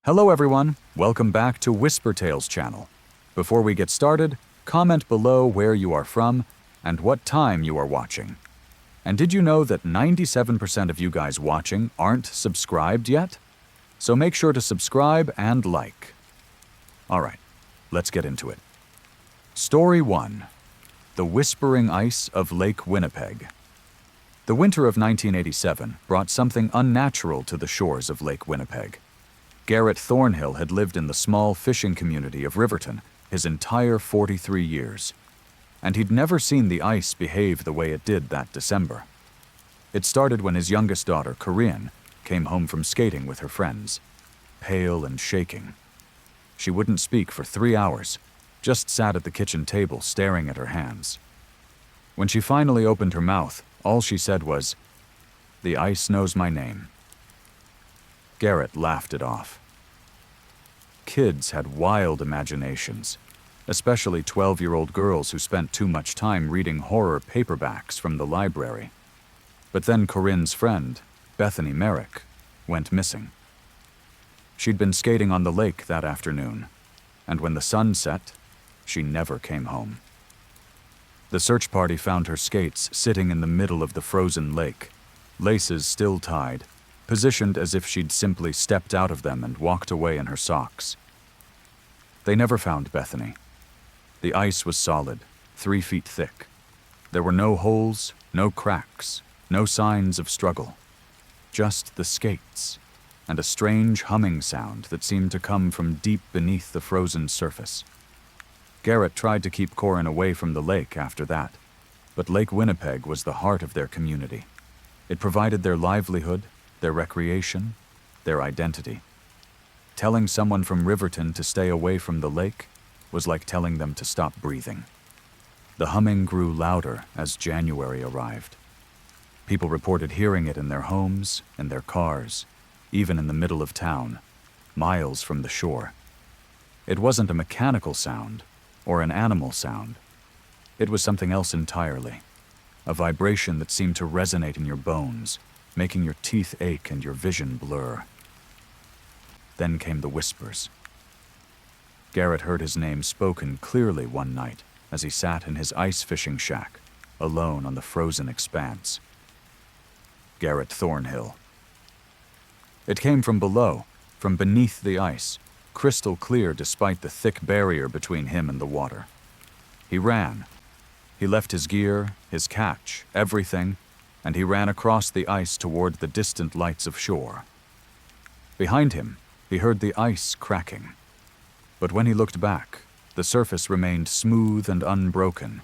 Hello everyone, welcome back to Whisper Tales channel. Before we get started, comment below where you are from and what time you are watching. And did you know that 97% of you guys watching aren't subscribed yet? So make sure to subscribe and like. Alright, let's get into it. Story 1. The Whispering Ice of Lake Winnipeg. The winter of 1987 brought something unnatural to the shores of Lake Winnipeg. Garrett Thornhill had lived in the small fishing community of Riverton his entire 43 years, and he'd never seen the ice behave the way it did that December. It started when his youngest daughter, Corinne, came home from skating with her friends, pale and shaking. She wouldn't speak for 3 hours, just sat at the kitchen table staring at her hands. When she finally opened her mouth, all she said was, "The ice knows my name." Garrett laughed it off. Kids had wild imaginations, especially 12-year-old girls who spent too much time reading horror paperbacks from the library. But then Corinne's friend, Bethany Merrick, went missing. She'd been skating on the lake that afternoon, and when the sun set, she never came home. The search party found her skates sitting in the middle of the frozen lake, laces still tied, positioned as if she'd simply stepped out of them and walked away in her socks. They never found Bethany. The ice was solid, 3 feet thick. There were no holes, no cracks, no signs of struggle. Just the skates, and a strange humming sound that seemed to come from deep beneath the frozen surface. Garrett tried to keep Corinne away from the lake after that, but Lake Winnipeg was the heart of their community. It provided their livelihood, their recreation, their identity. Telling someone from Riverton to stay away from the lake was like telling them to stop breathing. The humming grew louder as January arrived. People reported hearing it in their homes, in their cars, even in the middle of town, miles from the shore. It wasn't a mechanical sound or an animal sound. It was something else entirely, a vibration that seemed to resonate in your bones, making your teeth ache and your vision blur. Then came the whispers. Garrett heard his name spoken clearly one night as he sat in his ice fishing shack, alone on the frozen expanse. Garrett Thornhill. It came from below, from beneath the ice, crystal clear despite the thick barrier between him and the water. He ran. He left his gear, his catch, everything, and he ran across the ice toward the distant lights of shore. Behind him, he heard the ice cracking. But when he looked back, the surface remained smooth and unbroken.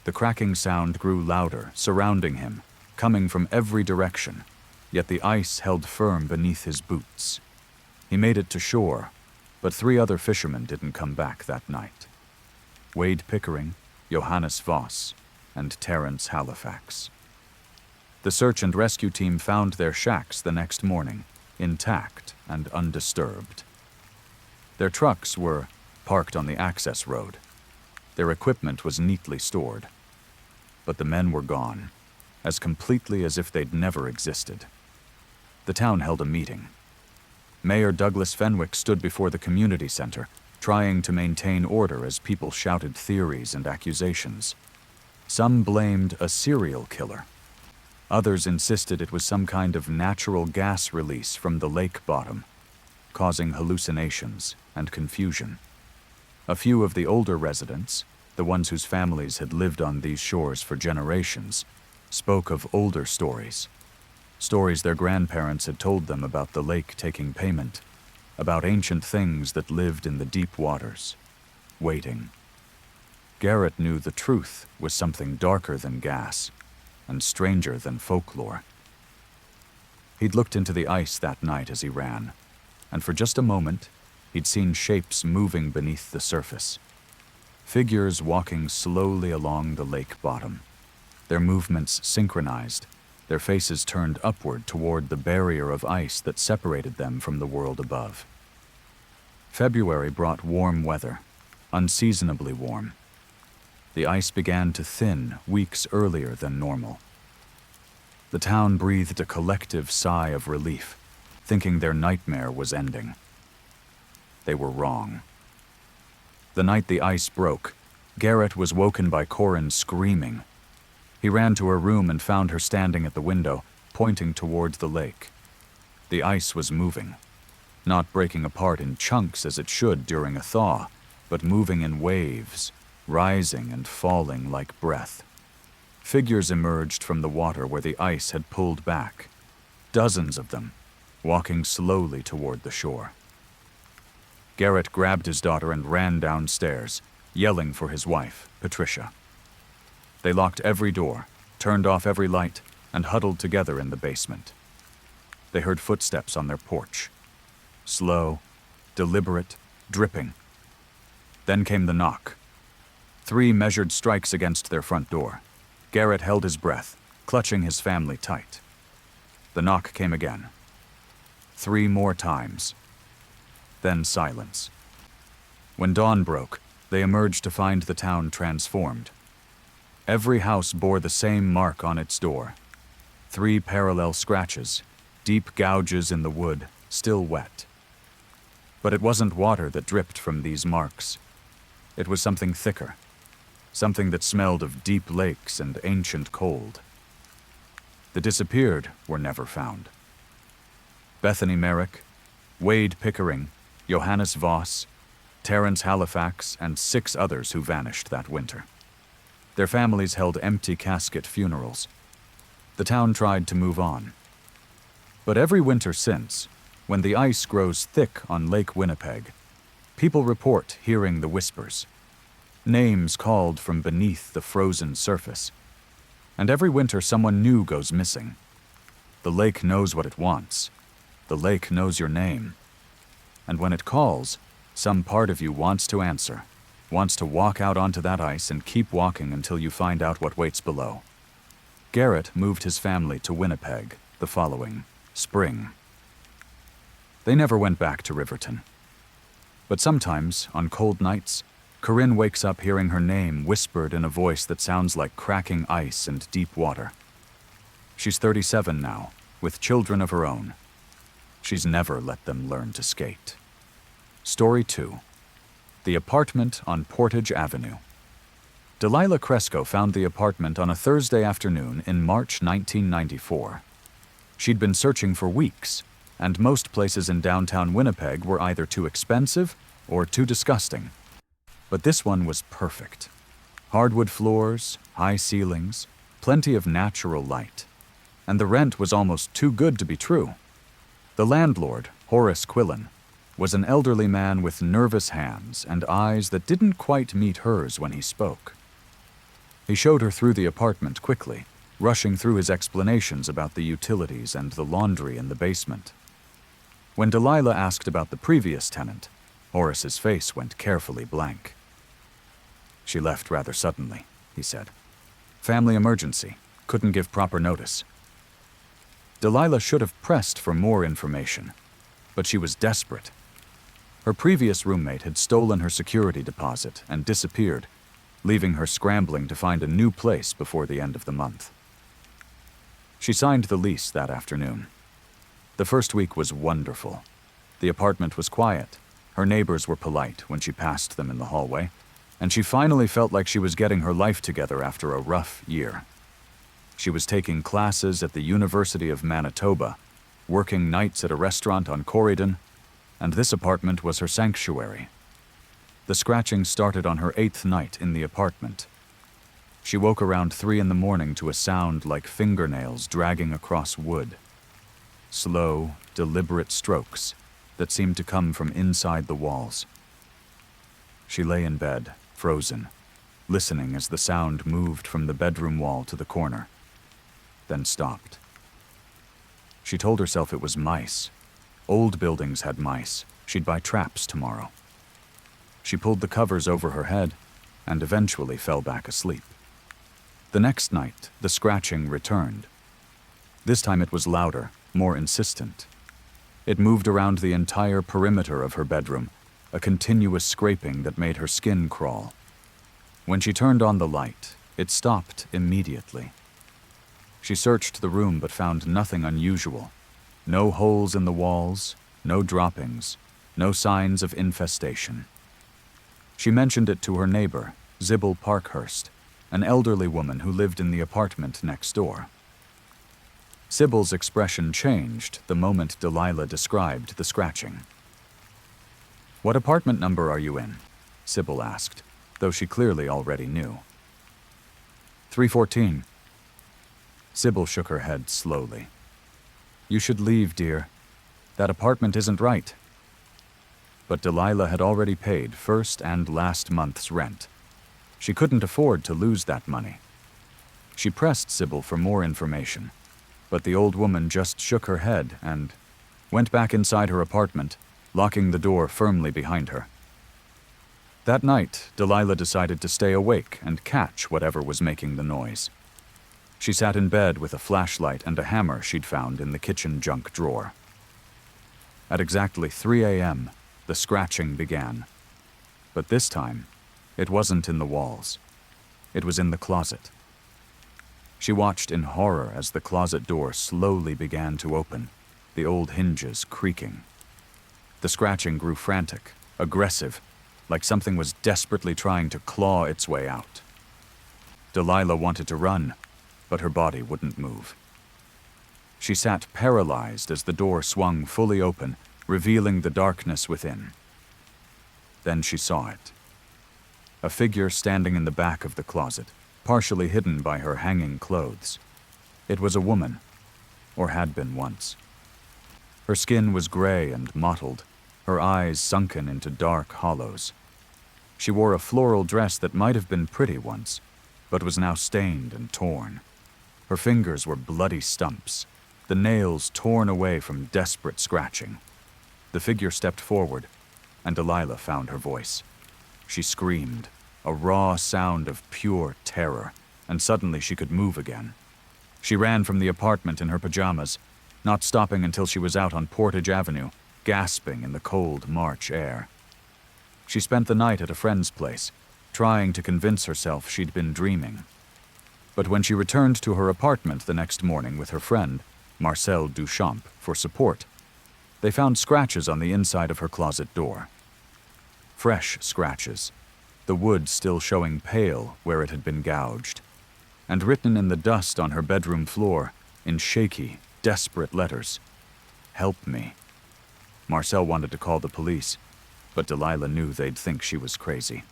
The cracking sound grew louder, surrounding him, coming from every direction, yet the ice held firm beneath his boots. He made it to shore, but 3 other fishermen didn't come back that night. Wade Pickering, Johannes Voss, and Terrence Halifax. The search and rescue team found their shacks the next morning, intact and undisturbed. Their trucks were parked on the access road. Their equipment was neatly stored. But the men were gone, as completely as if they'd never existed. The town held a meeting. Mayor Douglas Fenwick stood before the community center, trying to maintain order as people shouted theories and accusations. Some blamed a serial killer. Others insisted it was some kind of natural gas release from the lake bottom, causing hallucinations and confusion. A few of the older residents, the ones whose families had lived on these shores for generations, spoke of older stories. Stories their grandparents had told them about the lake taking payment, about ancient things that lived in the deep waters, waiting. Garrett knew the truth was something darker than gas, and stranger than folklore. He'd looked into the ice that night as he ran, and for just a moment, he'd seen shapes moving beneath the surface. Figures walking slowly along the lake bottom, their movements synchronized, their faces turned upward toward the barrier of ice that separated them from the world above. February brought warm weather, unseasonably warm. The ice began to thin weeks earlier than normal. The town breathed a collective sigh of relief, thinking their nightmare was ending. they were wrong. The night the ice broke, Garrett was woken by Corin screaming. He ran to her room and found her standing at the window, pointing toward the lake. The ice was moving, not breaking apart in chunks as it should during a thaw, but moving in waves, rising and falling like breath. Figures emerged from the water where the ice had pulled back, dozens of them, walking slowly toward the shore. Garrett grabbed his daughter and ran downstairs, yelling for his wife, Patricia. They locked every door, turned off every light, and huddled together in the basement. They heard footsteps on their porch. Slow, deliberate, dripping. Then came the knock. 3 measured strikes against their front door. Garrett held his breath, clutching his family tight. The knock came again. 3 more times. Then silence. When dawn broke, they emerged to find the town transformed. Every house bore the same mark on its door. 3 parallel scratches, deep gouges in the wood, still wet. But it wasn't water that dripped from these marks. It was something thicker, something that smelled of deep lakes and ancient cold. The disappeared were never found. Bethany Merrick, Wade Pickering, Johannes Voss, Terence Halifax, and 6 others who vanished that winter. Their families held empty casket funerals. The town tried to move on. But every winter since, when the ice grows thick on Lake Winnipeg, people report hearing the whispers. Names called from beneath the frozen surface. And every winter someone new goes missing. The lake knows what it wants. The lake knows your name. And when it calls, some part of you wants to answer, wants to walk out onto that ice and keep walking until you find out what waits below. Garrett moved his family to Winnipeg the following spring. They never went back to Riverton. But sometimes, on cold nights, Corinne wakes up hearing her name whispered in a voice that sounds like cracking ice and deep water. She's 37 now, with children of her own. She's never let them learn to skate. Story 2. The apartment on Portage Avenue. Delilah Cresco found the apartment on a Thursday afternoon in March 1994. She'd been searching for weeks, and most places in downtown Winnipeg were either too expensive or too disgusting. But this one was perfect. Hardwood floors, high ceilings, plenty of natural light. And the rent was almost too good to be true. The landlord, Horace Quillen, was an elderly man with nervous hands and eyes that didn't quite meet hers when he spoke. He showed her through the apartment quickly, rushing through his explanations about the utilities and the laundry in the basement. When Delilah asked about the previous tenant, Horace's face went carefully blank. She left rather suddenly, he said. Family emergency. Couldn't give proper notice. Delilah should have pressed for more information, but she was desperate. Her previous roommate had stolen her security deposit and disappeared, leaving her scrambling to find a new place before the end of the month. She signed the lease that afternoon. The first week was wonderful. The apartment was quiet. Her neighbors were polite when she passed them in the hallway, and she finally felt like she was getting her life together after a rough year. She was taking classes at the University of Manitoba, working nights at a restaurant on Corydon, and this apartment was her sanctuary. The scratching started on her 8th night in the apartment. She woke around 3 a.m. to a sound like fingernails dragging across wood. Slow, deliberate strokes that seemed to come from inside the walls. She lay in bed, frozen, listening as the sound moved from the bedroom wall to the corner, then stopped. She told herself it was mice. Old buildings had mice. She'd buy traps tomorrow. She pulled the covers over her head and eventually fell back asleep. The next night, the scratching returned. This time it was louder, more insistent. It moved around the entire perimeter of her bedroom, a continuous scraping that made her skin crawl. When she turned on the light, it stopped immediately. She searched the room but found nothing unusual. No holes in the walls, no droppings, no signs of infestation. She mentioned it to her neighbor, Sybil Parkhurst, an elderly woman who lived in the apartment next door. Sybill's expression changed the moment Delilah described the scratching. "What apartment number are you in?" Sybil asked, though she clearly already knew. 314. Sybil shook her head slowly. "You should leave, dear. That apartment isn't right." But Delilah had already paid first and last month's rent. She couldn't afford to lose that money. She pressed Sybil for more information, but the old woman just shook her head and went back inside her apartment, locking the door firmly behind her. That night, Delilah decided to stay awake and catch whatever was making the noise. She sat in bed with a flashlight and a hammer she'd found in the kitchen junk drawer. At exactly 3 a.m., the scratching began. But this time, it wasn't in the walls. It was in the closet. She watched in horror as the closet door slowly began to open, the old hinges creaking. The scratching grew frantic, aggressive, like something was desperately trying to claw its way out. Delilah wanted to run, but her body wouldn't move. She sat paralyzed as the door swung fully open, revealing the darkness within. Then she saw it. A figure standing in the back of the closet, partially hidden by her hanging clothes. It was a woman, or had been once. Her skin was gray and mottled, her eyes sunken into dark hollows. She wore a floral dress that might have been pretty once, but was now stained and torn. Her fingers were bloody stumps, the nails torn away from desperate scratching. The figure stepped forward, and Delilah found her voice. She screamed, a raw sound of pure terror, and suddenly she could move again. She ran from the apartment in her pajamas, not stopping until she was out on Portage Avenue, gasping in the cold March air. She spent the night at a friend's place, trying to convince herself she'd been dreaming. But when she returned to her apartment the next morning with her friend, Marcel Duchamp, for support, they found scratches on the inside of her closet door. Fresh scratches, the wood still showing pale where it had been gouged, and written in the dust on her bedroom floor, in shaky, desperate letters, "Help me." Marcel wanted to call the police, but Delilah knew they'd think she was crazy.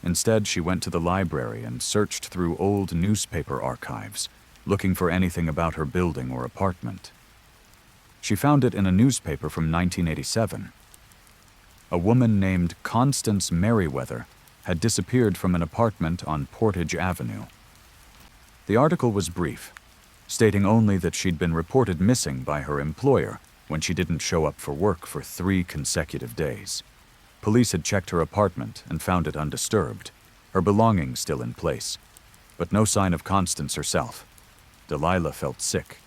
Instead, she went to the library and searched through old newspaper archives, looking for anything about her building or apartment. She found it in a newspaper from 1987. A woman named Constance Merriweather had disappeared from an apartment on Portage Avenue. The article was brief, stating only that she'd been reported missing by her employer when she didn't show up for work for 3 consecutive days. Police had checked her apartment and found it undisturbed, her belongings still in place, but no sign of Constance herself. Delilah felt sick.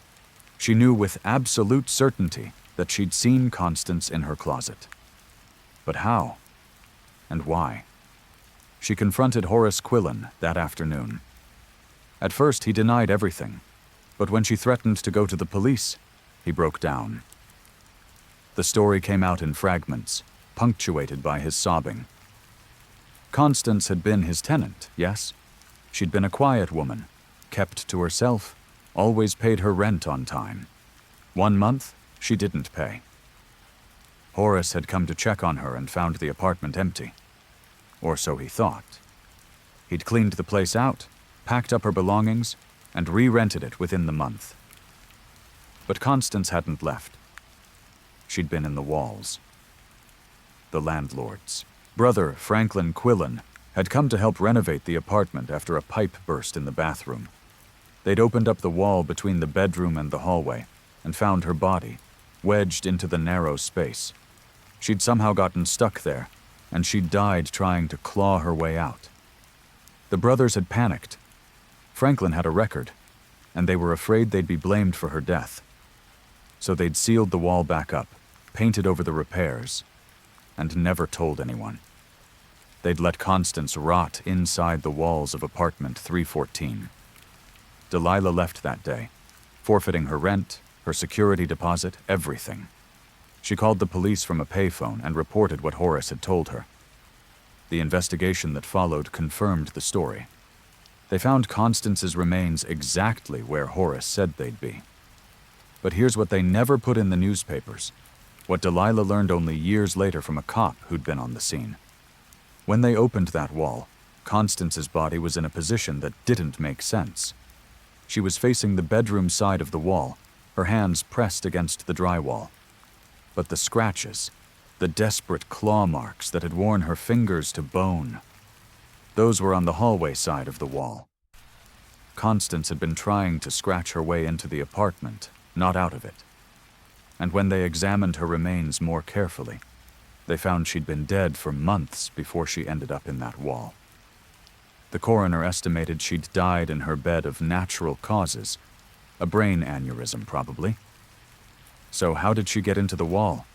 She knew with absolute certainty that she'd seen Constance in her closet. But how? And why? She confronted Horace Quillen that afternoon. At first, he denied everything, but when she threatened to go to the police, he broke down. The story came out in fragments, punctuated by his sobbing. Constance had been his tenant, yes? She'd been a quiet woman, kept to herself, always paid her rent on time. 1 month, she didn't pay. Horace had come to check on her and found the apartment empty. Or so he thought. He'd cleaned the place out, packed up her belongings, and re-rented it within the month. But Constance hadn't left. She'd been in the walls. The landlord's brother, Franklin Quillen, had come to help renovate the apartment after a pipe burst in the bathroom. They'd opened up the wall between the bedroom and the hallway and found her body, wedged into the narrow space. She'd somehow gotten stuck there, and she'd died trying to claw her way out. The brothers had panicked. Franklin had a record, and they were afraid they'd be blamed for her death. So they'd sealed the wall back up, painted over the repairs, and never told anyone. They'd let Constance rot inside the walls of apartment 314. Delilah left that day, forfeiting her rent, her security deposit, everything. She called the police from a payphone and reported what Horace had told her. The investigation that followed confirmed the story. They found Constance's remains exactly where Horace said they'd be. But here's what they never put in the newspapers, what Delilah learned only years later from a cop who'd been on the scene. When they opened that wall, Constance's body was in a position that didn't make sense. She was facing the bedroom side of the wall, her hands pressed against the drywall. But the scratches, the desperate claw marks that had worn her fingers to bone, those were on the hallway side of the wall. Constance had been trying to scratch her way into the apartment, not out of it. And when they examined her remains more carefully, they found she'd been dead for months before she ended up in that wall. The coroner estimated she'd died in her bed of natural causes, a brain aneurysm probably. So how did she get into the wall?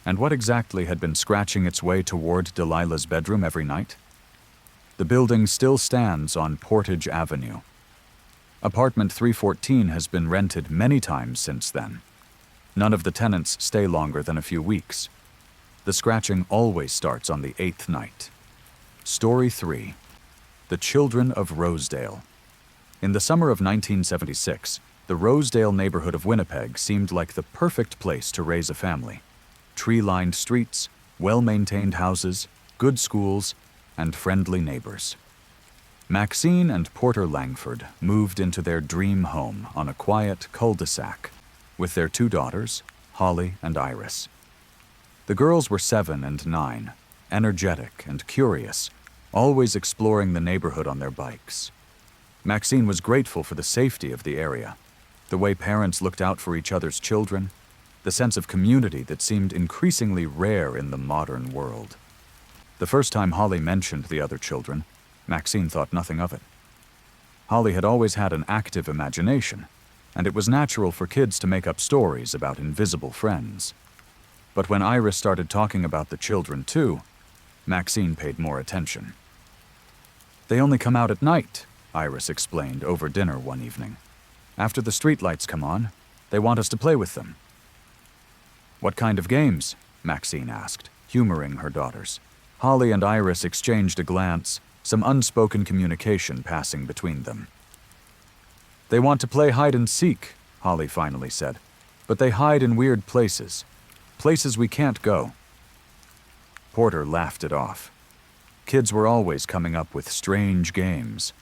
And what exactly had been scratching its way toward Delilah's bedroom every night? The building still stands on Portage Avenue. Apartment 314 has been rented many times since then. None of the tenants stay longer than a few weeks. The scratching always starts on the 8th night. Story 3. The Children of Rosedale. In the summer of 1976, the Rosedale neighborhood of Winnipeg seemed like the perfect place to raise a family. Tree-lined streets, well-maintained houses, good schools, and friendly neighbors. Maxine and Porter Langford moved into their dream home on a quiet cul-de-sac with their 2 daughters, Holly and Iris. The girls were 7 and 9, energetic and curious, always exploring the neighborhood on their bikes. Maxine was grateful for the safety of the area, the way parents looked out for each other's children, the sense of community that seemed increasingly rare in the modern world. The first time Holly mentioned the other children, Maxine thought nothing of it. Holly had always had an active imagination, and it was natural for kids to make up stories about invisible friends. But when Iris started talking about the children too, Maxine paid more attention. "They only come out at night," Iris explained over dinner one evening. "After the streetlights come on, they want us to play with them." "What kind of games?" Maxine asked, humoring her daughters. Holly and Iris exchanged a glance, some unspoken communication passing between them. "They want to play hide and seek," Holly finally said, "but they hide in weird places we can't go." Porter laughed it off. Kids were always coming up with strange games.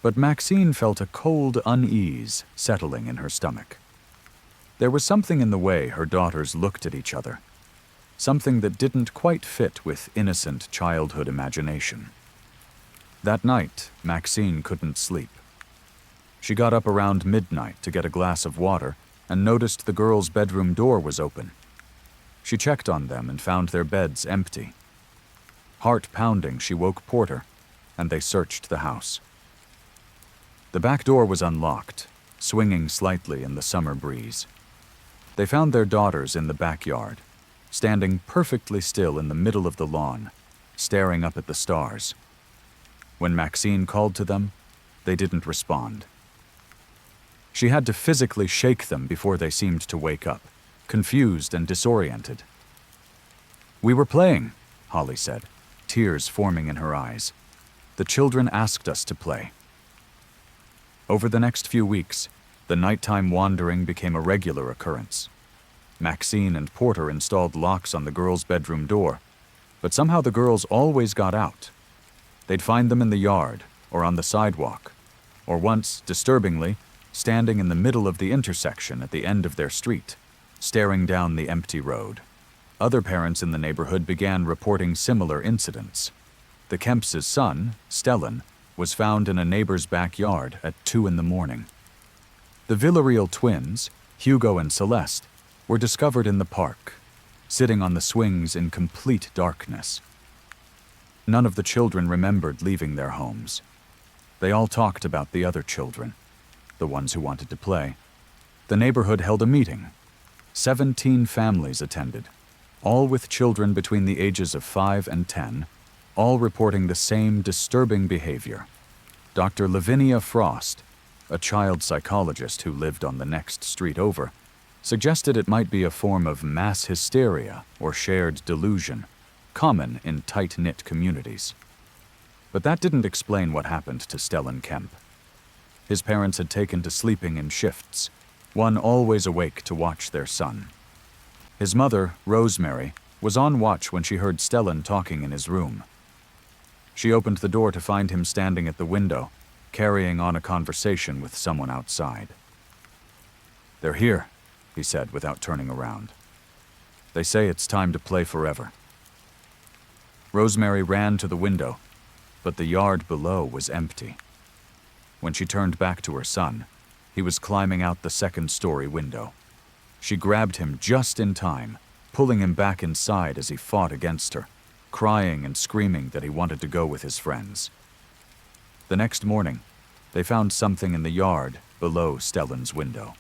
But Maxine felt a cold unease settling in her stomach. There was something in the way her daughters looked at each other, something that didn't quite fit with innocent childhood imagination. That night, Maxine couldn't sleep. She got up around midnight to get a glass of water and noticed the girls' bedroom door was open. She checked on them and found their beds empty. Heart pounding, she woke Porter, and they searched the house. The back door was unlocked, swinging slightly in the summer breeze. They found their daughters in the backyard, standing perfectly still in the middle of the lawn, staring up at the stars. When Maxine called to them, they didn't respond. She had to physically shake them before they seemed to wake up, confused and disoriented. "We were playing," Holly said, tears forming in her eyes. "The children asked us to play." Over the next few weeks, the nighttime wandering became a regular occurrence. Maxine and Porter installed locks on the girls' bedroom door, but somehow the girls always got out. They'd find them in the yard or on the sidewalk, or once, disturbingly, standing in the middle of the intersection at the end of their street, staring down the empty road. Other parents in the neighborhood began reporting similar incidents. The Kemps's son, Stellan, was found in a neighbor's backyard at 2 a.m. The Villarreal twins, Hugo and Celeste, were discovered in the park, sitting on the swings in complete darkness. None of the children remembered leaving their homes. They all talked about the other children, the ones who wanted to play. The neighborhood held a meeting. 17 families attended, all with children between the ages of 5 and 10, all reporting the same disturbing behavior. Dr. Lavinia Frost, a child psychologist who lived on the next street over, suggested it might be a form of mass hysteria or shared delusion, common in tight-knit communities. But that didn't explain what happened to Stellan Kemp. His parents had taken to sleeping in shifts, one always awake to watch their son. His mother, Rosemary, was on watch when she heard Stellan talking in his room. She opened the door to find him standing at the window, carrying on a conversation with someone outside. "They're here," he said without turning around. "They say it's time to play forever." Rosemary ran to the window, but the yard below was empty. When she turned back to her son, he was climbing out the second-story window. She grabbed him just in time, pulling him back inside as he fought against her, crying and screaming that he wanted to go with his friends. The next morning, they found something in the yard below Stellan's window.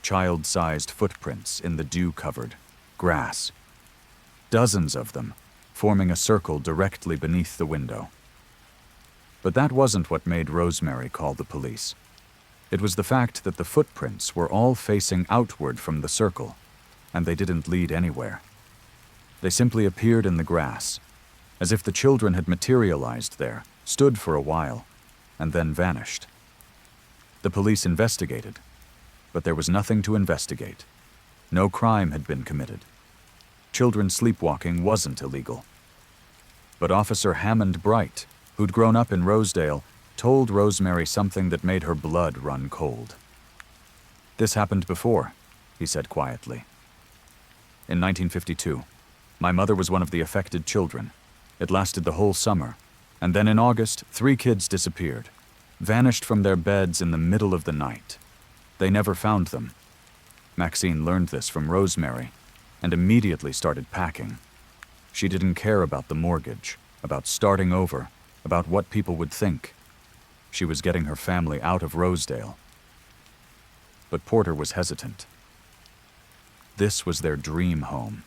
Child-sized footprints in the dew-covered grass. Dozens of them, forming a circle directly beneath the window. But that wasn't what made Rosemary call the police. It was the fact that the footprints were all facing outward from the circle, and they didn't lead anywhere. They simply appeared in the grass, as if the children had materialized there, stood for a while, and then vanished. The police investigated, but there was nothing to investigate. No crime had been committed. Children sleepwalking wasn't illegal. But Officer Hammond Bright, who'd grown up in Rosedale, told Rosemary something that made her blood run cold. "This happened before," he said quietly. "In 1952, my mother was one of the affected children. It lasted the whole summer, and then in August, 3 kids disappeared, vanished from their beds in the middle of the night. They never found them." Maxine learned this from Rosemary and immediately started packing. She didn't care about the mortgage, about starting over, about what people would think. She was getting her family out of Rosedale. But Porter was hesitant. This was their dream home.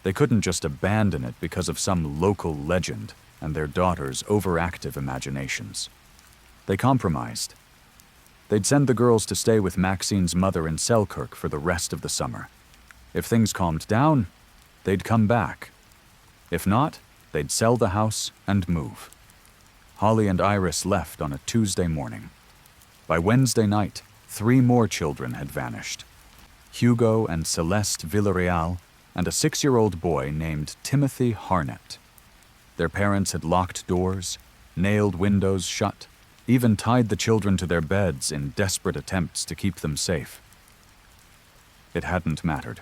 They couldn't just abandon it because of some local legend and their daughter's overactive imaginations. They compromised. They'd send the girls to stay with Maxine's mother in Selkirk for the rest of the summer. If things calmed down, they'd come back. If not, they'd sell the house and move. Holly and Iris left on a Tuesday morning. By Wednesday night, 3 more children had vanished. Hugo and Celeste Villarreal, and a 6-year-old boy named Timothy Harnett. Their parents had locked doors, nailed windows shut, even tied the children to their beds in desperate attempts to keep them safe. It hadn't mattered.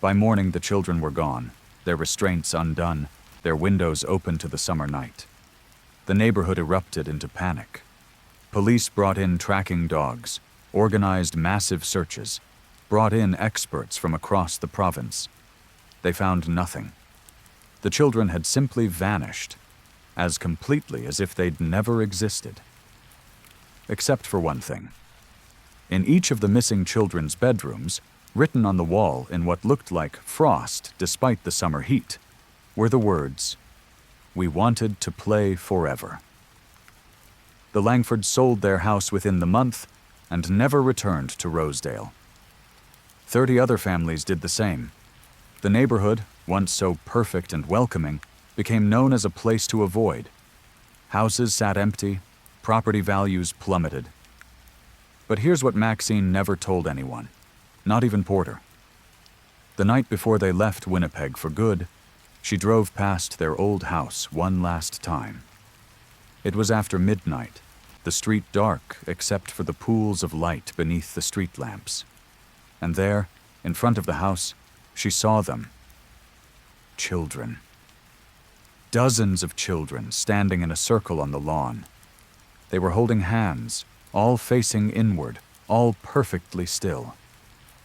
By morning, the children were gone, their restraints undone, their windows open to the summer night. The neighborhood erupted into panic. Police brought in tracking dogs, organized massive searches, brought in experts from across the province. They found nothing. The children had simply vanished, as completely as if they'd never existed. Except for one thing. In each of the missing children's bedrooms, written on the wall in what looked like frost despite the summer heat, were the words, "We wanted to play forever." The Langfords sold their house within the month and never returned to Rosedale. 30 other families did the same. The neighborhood, once so perfect and welcoming, became known as a place to avoid. Houses sat empty, property values plummeted. But here's what Maxine never told anyone, not even Porter. The night before they left Winnipeg for good, she drove past their old house one last time. It was after midnight, the street dark except for the pools of light beneath the street lamps. And there, in front of the house, she saw them. Children. Dozens of children standing in a circle on the lawn. They were holding hands, all facing inward, all perfectly still.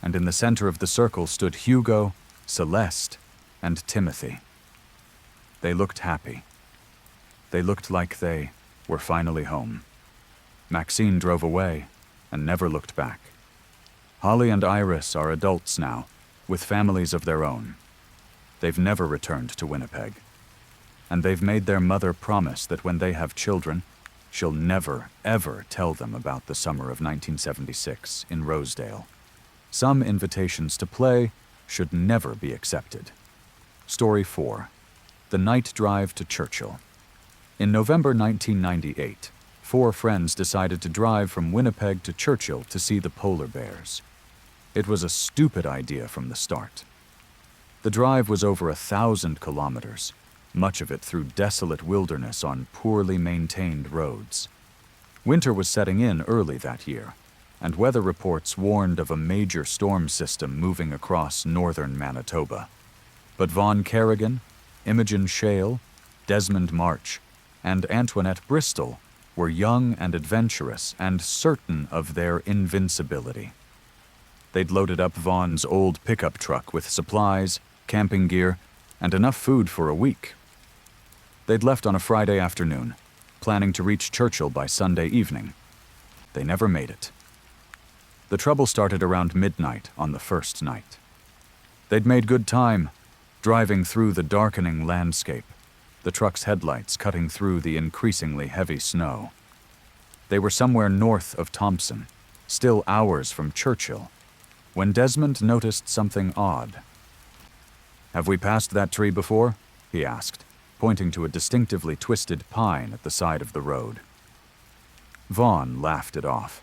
And in the center of the circle stood Hugo, Celeste, and Timothy. They looked happy. They looked like they were finally home. Maxine drove away and never looked back. Holly and Iris are adults now, with families of their own. They've never returned to Winnipeg. And they've made their mother promise that when they have children, She'll never, ever tell them about the summer of 1976 in Rosedale. Some invitations to play should never be accepted. Story 4. The Night Drive to Churchill. In November 1998, 4 friends decided to drive from Winnipeg to Churchill to see the polar bears. It was a stupid idea from the start. The drive was over 1,000 kilometers, much of it through desolate wilderness on poorly maintained roads. Winter was setting in early that year, and weather reports warned of a major storm system moving across northern Manitoba. But Vaughn Kerrigan, Imogen Shale, Desmond March, and Antoinette Bristol were young and adventurous and certain of their invincibility. They'd loaded up Vaughn's old pickup truck with supplies, camping gear, and enough food for a week. They'd left on a Friday afternoon, planning to reach Churchill by Sunday evening. They never made it. The trouble started around midnight on the first night. They'd made good time, driving through the darkening landscape, the truck's headlights cutting through the increasingly heavy snow. They were somewhere north of Thompson, still hours from Churchill, when Desmond noticed something odd. "Have we passed that tree before?" he asked, pointing to a distinctively twisted pine at the side of the road. Vaughn laughed it off.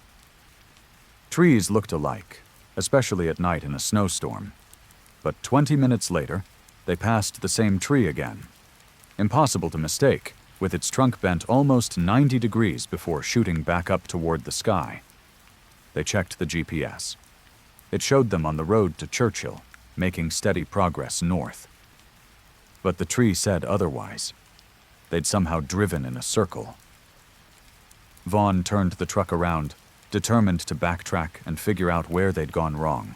Trees looked alike, especially at night in a snowstorm. But 20 minutes later, they passed the same tree again. Impossible to mistake, with its trunk bent almost 90 degrees before shooting back up toward the sky. They checked the GPS. It showed them on the road to Churchill, making steady progress north. But the tree said otherwise. They'd somehow driven in a circle. Vaughn turned the truck around, determined to backtrack and figure out where they'd gone wrong.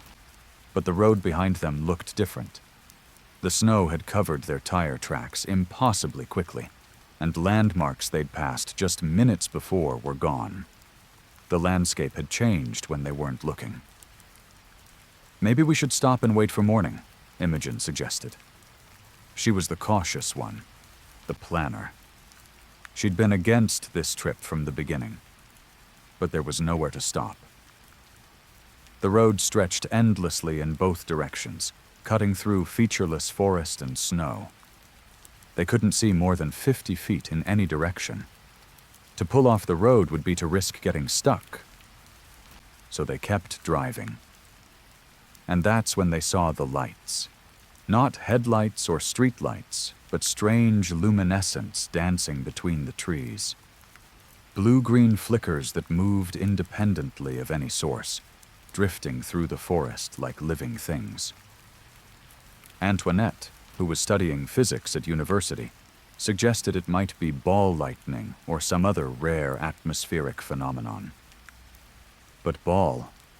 But the road behind them looked different. The snow had covered their tire tracks impossibly quickly, and landmarks they'd passed just minutes before were gone. The landscape had changed when they weren't looking. "Maybe we should stop and wait for morning," Imogen suggested. She was the cautious one, the planner. She'd been against this trip from the beginning, but there was nowhere to stop. The road stretched endlessly in both directions, cutting through featureless forest and snow. They couldn't see more than 50 feet in any direction. To pull off the road would be to risk getting stuck. So they kept driving. And that's when they saw the lights. Not headlights or streetlights, but strange luminescence dancing between the trees. Blue-green flickers that moved independently of any source, drifting through the forest like living things. Antoinette, who was studying physics at university, suggested it might be ball lightning or some other rare atmospheric phenomenon. But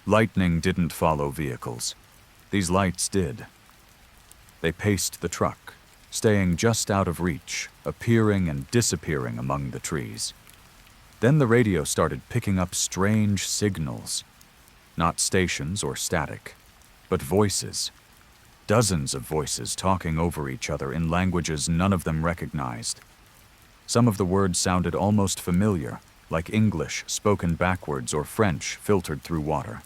lightning didn't follow vehicles. These lights did. They paced the truck, staying just out of reach, appearing and disappearing among the trees. Then the radio started picking up strange signals. Not stations or static, but voices. Dozens of voices talking over each other in languages none of them recognized. Some of the words sounded almost familiar, like English spoken backwards or French filtered through water.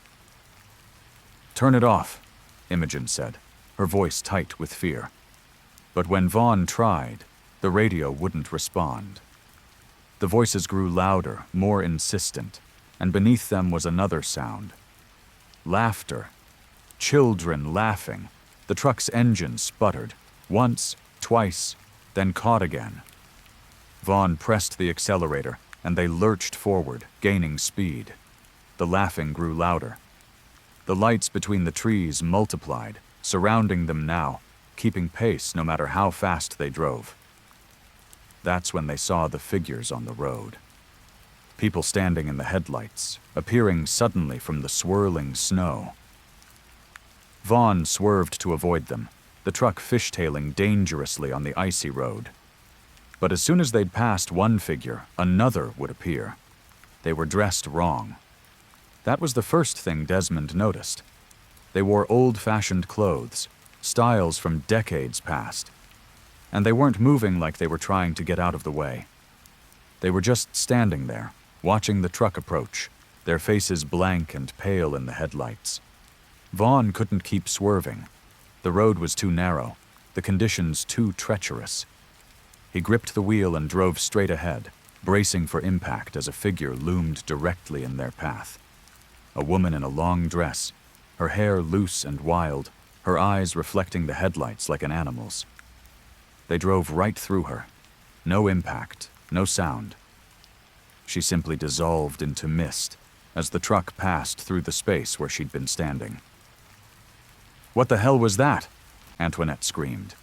"Turn it off," Imogen said, her voice tight with fear. But when Vaughn tried, the radio wouldn't respond. The voices grew louder, more insistent, and beneath them was another sound. Laughter. Children laughing. The truck's engine sputtered, once, twice, then caught again. Vaughn pressed the accelerator, and they lurched forward, gaining speed. The laughing grew louder. The lights between the trees multiplied, surrounding them now, keeping pace no matter how fast they drove. That's when they saw the figures on the road. People standing in the headlights, appearing suddenly from the swirling snow. Vaughn swerved to avoid them, the truck fishtailing dangerously on the icy road. But as soon as they'd passed one figure, another would appear. They were dressed wrong. That was the first thing Desmond noticed. They wore old-fashioned clothes, styles from decades past. And they weren't moving like they were trying to get out of the way. They were just standing there, watching the truck approach, their faces blank and pale in the headlights. Vaughn couldn't keep swerving. The road was too narrow, the conditions too treacherous. He gripped the wheel and drove straight ahead, bracing for impact as a figure loomed directly in their path. A woman in a long dress, her hair loose and wild, her eyes reflecting the headlights like an animal's. They drove right through her. No impact, no sound. She simply dissolved into mist as the truck passed through the space where she'd been standing. "What the hell was that?" Antoinette screamed.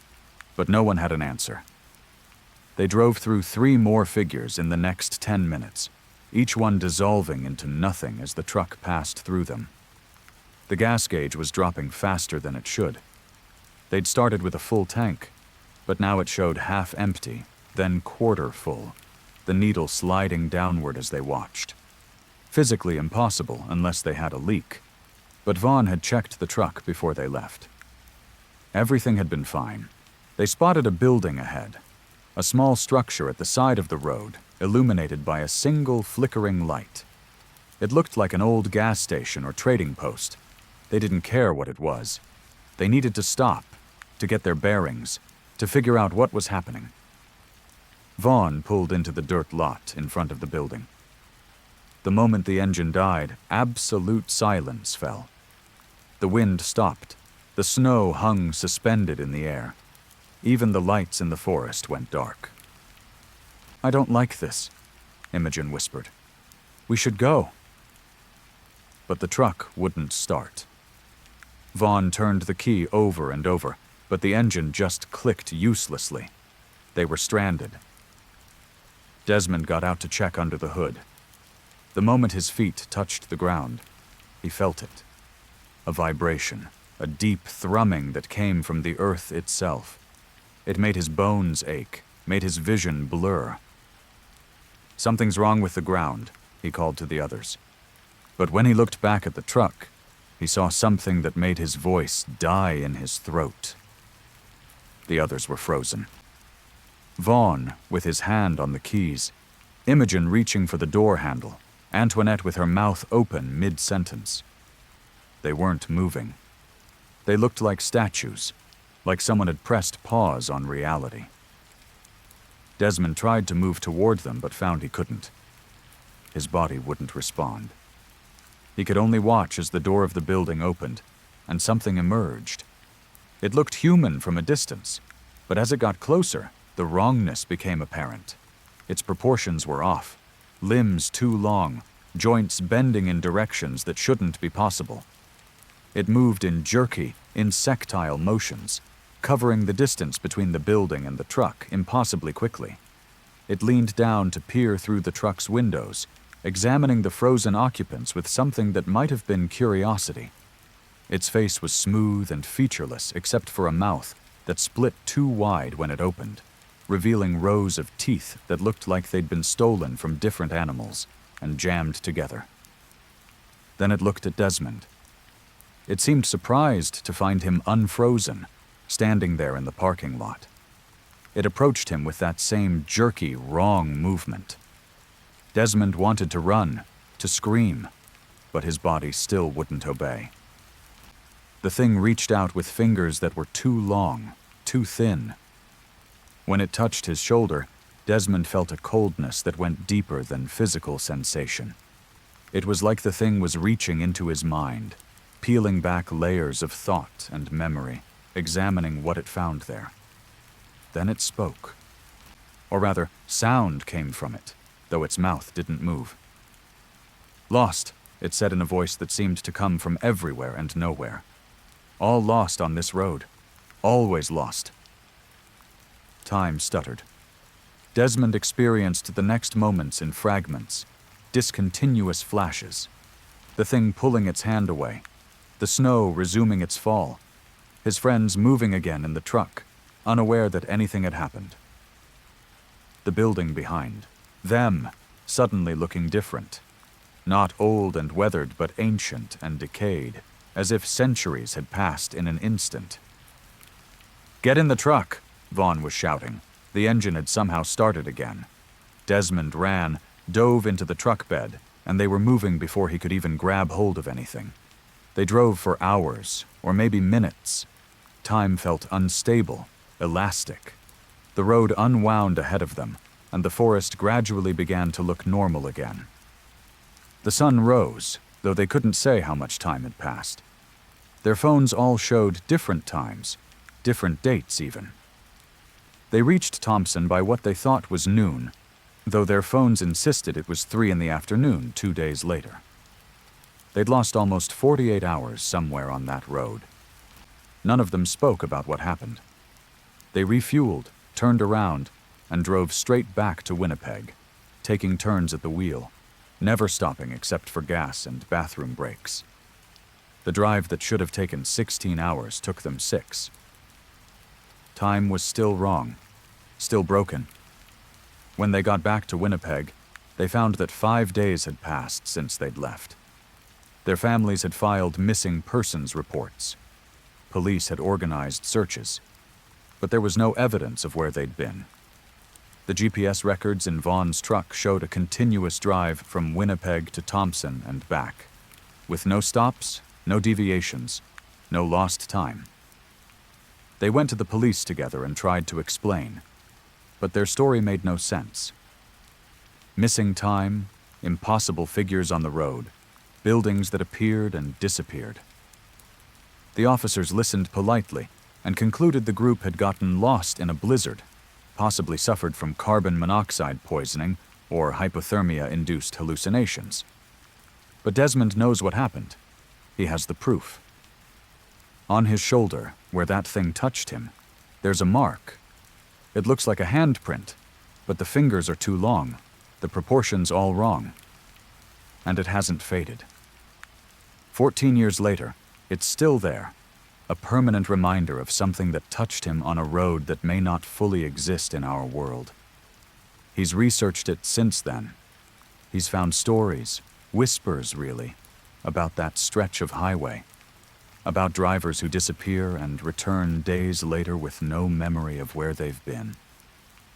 But no one had an answer. They drove through 3 more figures in the next 10 minutes, each one dissolving into nothing as the truck passed through them. The gas gauge was dropping faster than it should. They'd started with a full tank, but now it showed half empty, then quarter full, the needle sliding downward as they watched. Physically impossible unless they had a leak, but Vaughn had checked the truck before they left. Everything had been fine. They spotted a building ahead, a small structure at the side of the road, illuminated by a single flickering light. It looked like an old gas station or trading post. They didn't care what it was. They needed to stop, to get their bearings, to figure out what was happening. Vaughn pulled into the dirt lot in front of the building. The moment the engine died, absolute silence fell. The wind stopped. The snow hung suspended in the air. Even the lights in the forest went dark. "I don't like this," Imogen whispered. "We should go." But the truck wouldn't start. Vaughn turned the key over and over, but the engine just clicked uselessly. They were stranded. Desmond got out to check under the hood. The moment his feet touched the ground, he felt it. A vibration, a deep thrumming that came from the earth itself. It made his bones ache, made his vision blur. "Something's wrong with the ground," he called to the others. But when he looked back at the truck, he saw something that made his voice die in his throat. The others were frozen. Vaughn, with his hand on the keys, Imogen reaching for the door handle, Antoinette with her mouth open mid-sentence. They weren't moving. They looked like statues, like someone had pressed pause on reality. Desmond tried to move toward them but found he couldn't. His body wouldn't respond. He could only watch as the door of the building opened, and something emerged. It looked human from a distance, but as it got closer, the wrongness became apparent. Its proportions were off, limbs too long, joints bending in directions that shouldn't be possible. It moved in jerky, insectile motions, covering the distance between the building and the truck impossibly quickly. It leaned down to peer through the truck's windows, examining the frozen occupants with something that might have been curiosity. Its face was smooth and featureless except for a mouth that split too wide when it opened, revealing rows of teeth that looked like they'd been stolen from different animals and jammed together. Then it looked at Desmond. It seemed surprised to find him unfrozen, standing there in the parking lot. It approached him with that same jerky, wrong movement. Desmond wanted to run, to scream, but his body still wouldn't obey. The thing reached out with fingers that were too long, too thin. When it touched his shoulder, Desmond felt a coldness that went deeper than physical sensation. It was like the thing was reaching into his mind, peeling back layers of thought and memory, examining what it found there. Then it spoke. Or rather, sound came from it, though its mouth didn't move. "Lost," it said in a voice that seemed to come from everywhere and nowhere. "All lost on this road. Always lost." Time stuttered. Desmond experienced the next moments in fragments, discontinuous flashes. The thing pulling its hand away, the snow resuming its fall, his friends moving again in the truck, unaware that anything had happened. The building behind, them, suddenly looking different. Not old and weathered, but ancient and decayed, as if centuries had passed in an instant. "Get in the truck," Vaughn was shouting. The engine had somehow started again. Desmond ran, dove into the truck bed, and they were moving before he could even grab hold of anything. They drove for hours, or maybe minutes. Time felt unstable, elastic. The road unwound ahead of them, and the forest gradually began to look normal again. The sun rose, though they couldn't say how much time had passed. Their phones all showed different times, different dates even. They reached Thompson by what they thought was noon, though their phones insisted it was 3 in the afternoon 2 days later. They'd lost almost 48 hours somewhere on that road. None of them spoke about what happened. They refueled, turned around, and drove straight back to Winnipeg, taking turns at the wheel, never stopping except for gas and bathroom breaks. The drive that should have taken 16 hours took them 6. Time was still wrong, still broken. When they got back to Winnipeg, they found that 5 days had passed since they'd left. Their families had filed missing persons reports. Police had organized searches, but there was no evidence of where they'd been. The GPS records in Vaughn's truck showed a continuous drive from Winnipeg to Thompson and back, with no stops, no deviations, no lost time. They went to the police together and tried to explain, but their story made no sense. Missing time, impossible figures on the road, buildings that appeared and disappeared. The officers listened politely and concluded the group had gotten lost in a blizzard, possibly suffered from carbon monoxide poisoning or hypothermia-induced hallucinations. But Desmond knows what happened. He has the proof. On his shoulder, where that thing touched him, there's a mark. It looks like a handprint, but the fingers are too long, the proportions all wrong. And it hasn't faded. 14 years later, it's still there, a permanent reminder of something that touched him on a road that may not fully exist in our world. He's researched it since then. He's found stories, whispers really, about that stretch of highway, about drivers who disappear and return days later with no memory of where they've been,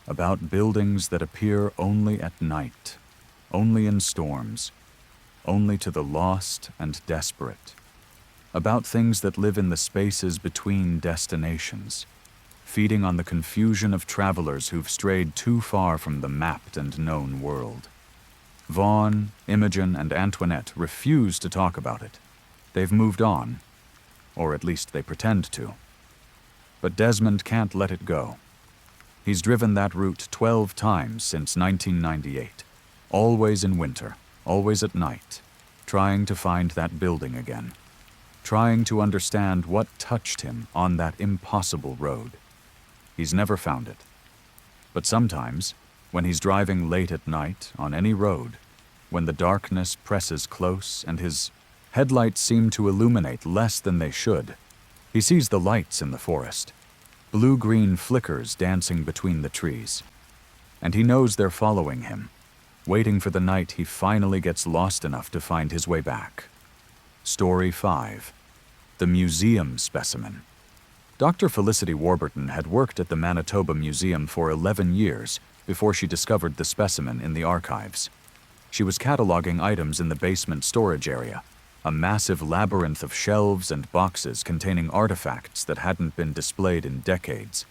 about buildings that appear only at night, only in storms, only to the lost and desperate, about things that live in the spaces between destinations, feeding on the confusion of travelers who've strayed too far from the mapped and known world. Vaughn, Imogen, and Antoinette refuse to talk about it. They've moved on, or at least they pretend to. But Desmond can't let it go. He's driven that route 12 times since 1998, always in winter, always at night, trying to find that building again, trying to understand what touched him on that impossible road. He's never found it. But sometimes, when he's driving late at night on any road, when the darkness presses close and his headlights seem to illuminate less than they should, he sees the lights in the forest, blue-green flickers dancing between the trees, and he knows they're following him, waiting for the night he finally gets lost enough to find his way back. Story 5. The Museum Specimen. Dr. Felicity Warburton had worked at the Manitoba Museum for 11 years before she discovered the specimen in the archives. She was cataloging items in the basement storage area, a massive labyrinth of shelves and boxes containing artifacts that hadn't been displayed in decades.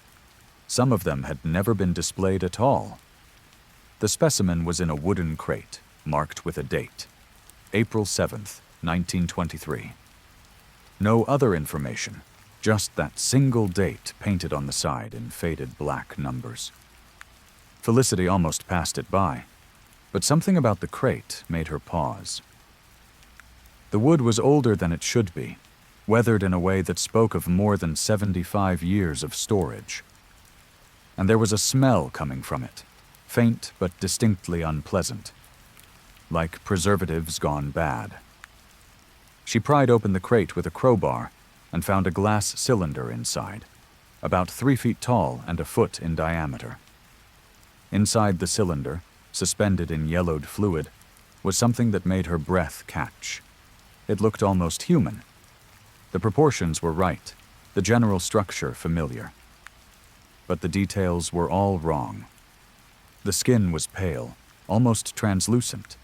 Some of them had never been displayed at all. The specimen was in a wooden crate, marked with a date, April 7th, 1923. No other information, just that single date painted on the side in faded black numbers. Felicity almost passed it by, but something about the crate made her pause. The wood was older than it should be, weathered in a way that spoke of more than 75 years of storage. And there was a smell coming from it, faint but distinctly unpleasant, like preservatives gone bad. She pried open the crate with a crowbar and found a glass cylinder inside, about 3 feet tall and a foot in diameter. Inside the cylinder, suspended in yellowed fluid, was something that made her breath catch. It looked almost human. The proportions were right, the general structure familiar. But the details were all wrong. The skin was pale, almost translucent,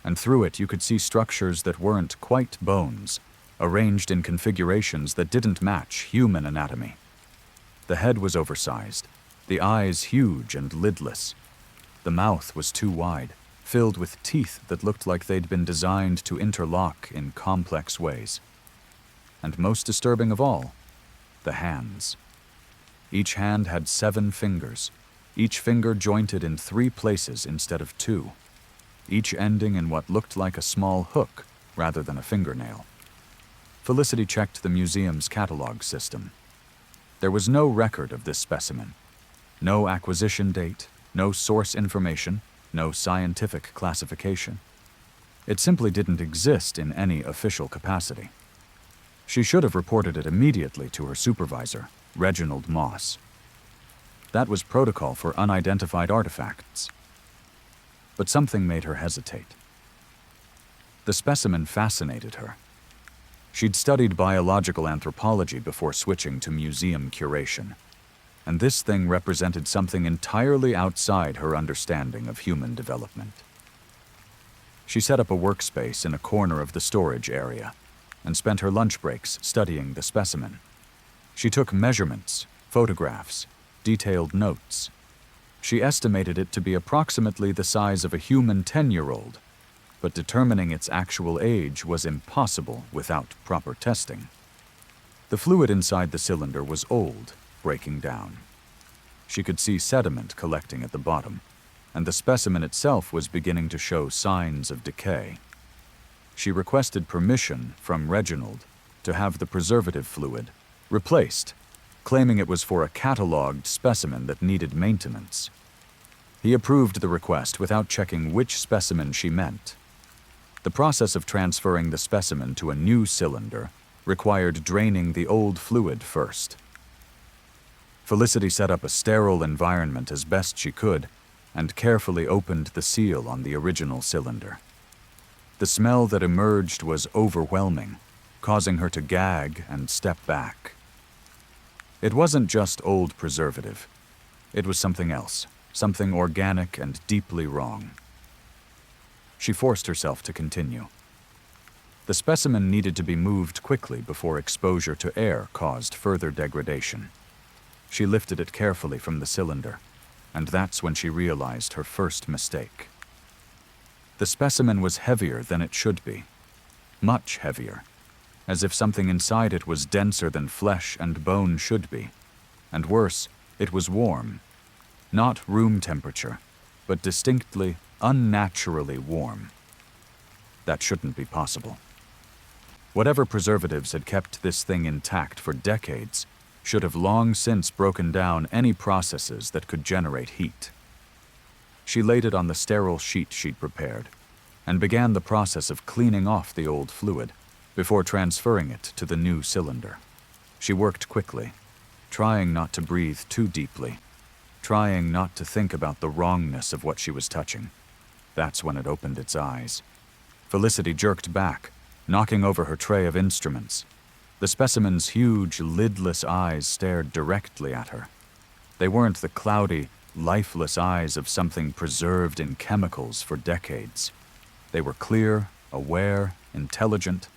and through it you could see structures that weren't quite bones, arranged in configurations that didn't match human anatomy. The head was oversized, the eyes huge and lidless. The mouth was too wide, filled with teeth that looked like they'd been designed to interlock in complex ways. And most disturbing of all, the hands. Each hand had 7 fingers, each finger jointed in 3 places instead of 2, each ending in what looked like a small hook rather than a fingernail. Felicity checked the museum's catalog system. There was no record of this specimen. No acquisition date, no source information, no scientific classification. It simply didn't exist in any official capacity. She should have reported it immediately to her supervisor, Reginald Moss. That was protocol for unidentified artifacts. But something made her hesitate. The specimen fascinated her. She'd studied biological anthropology before switching to museum curation, and this thing represented something entirely outside her understanding of human development. She set up a workspace in a corner of the storage area and spent her lunch breaks studying the specimen. She took measurements, photographs, detailed notes. She estimated it to be approximately the size of a human 10-year-old, but determining its actual age was impossible without proper testing. The fluid inside the cylinder was old, breaking down. She could see sediment collecting at the bottom, and the specimen itself was beginning to show signs of decay. She requested permission from Reginald to have the preservative fluid replaced, claiming it was for a catalogued specimen that needed maintenance. He approved the request without checking which specimen she meant. The process of transferring the specimen to a new cylinder required draining the old fluid first. Felicity set up a sterile environment as best she could and carefully opened the seal on the original cylinder. The smell that emerged was overwhelming, causing her to gag and step back. It wasn't just old preservative. It was something else, something organic and deeply wrong. She forced herself to continue. The specimen needed to be moved quickly before exposure to air caused further degradation. She lifted it carefully from the cylinder, and that's when she realized her first mistake. The specimen was heavier than it should be. Much heavier, as if something inside it was denser than flesh and bone should be. And worse, it was warm. Not room temperature, but distinctly, unnaturally warm. That shouldn't be possible. Whatever preservatives had kept this thing intact for decades should have long since broken down any processes that could generate heat. She laid it on the sterile sheet she'd prepared and began the process of cleaning off the old fluid before transferring it to the new cylinder. She worked quickly, trying not to breathe too deeply, trying not to think about the wrongness of what she was touching. That's when it opened its eyes. Felicity jerked back, knocking over her tray of instruments. The specimen's huge, lidless eyes stared directly at her. They weren't the cloudy, lifeless eyes of something preserved in chemicals for decades. They were clear, aware, intelligent.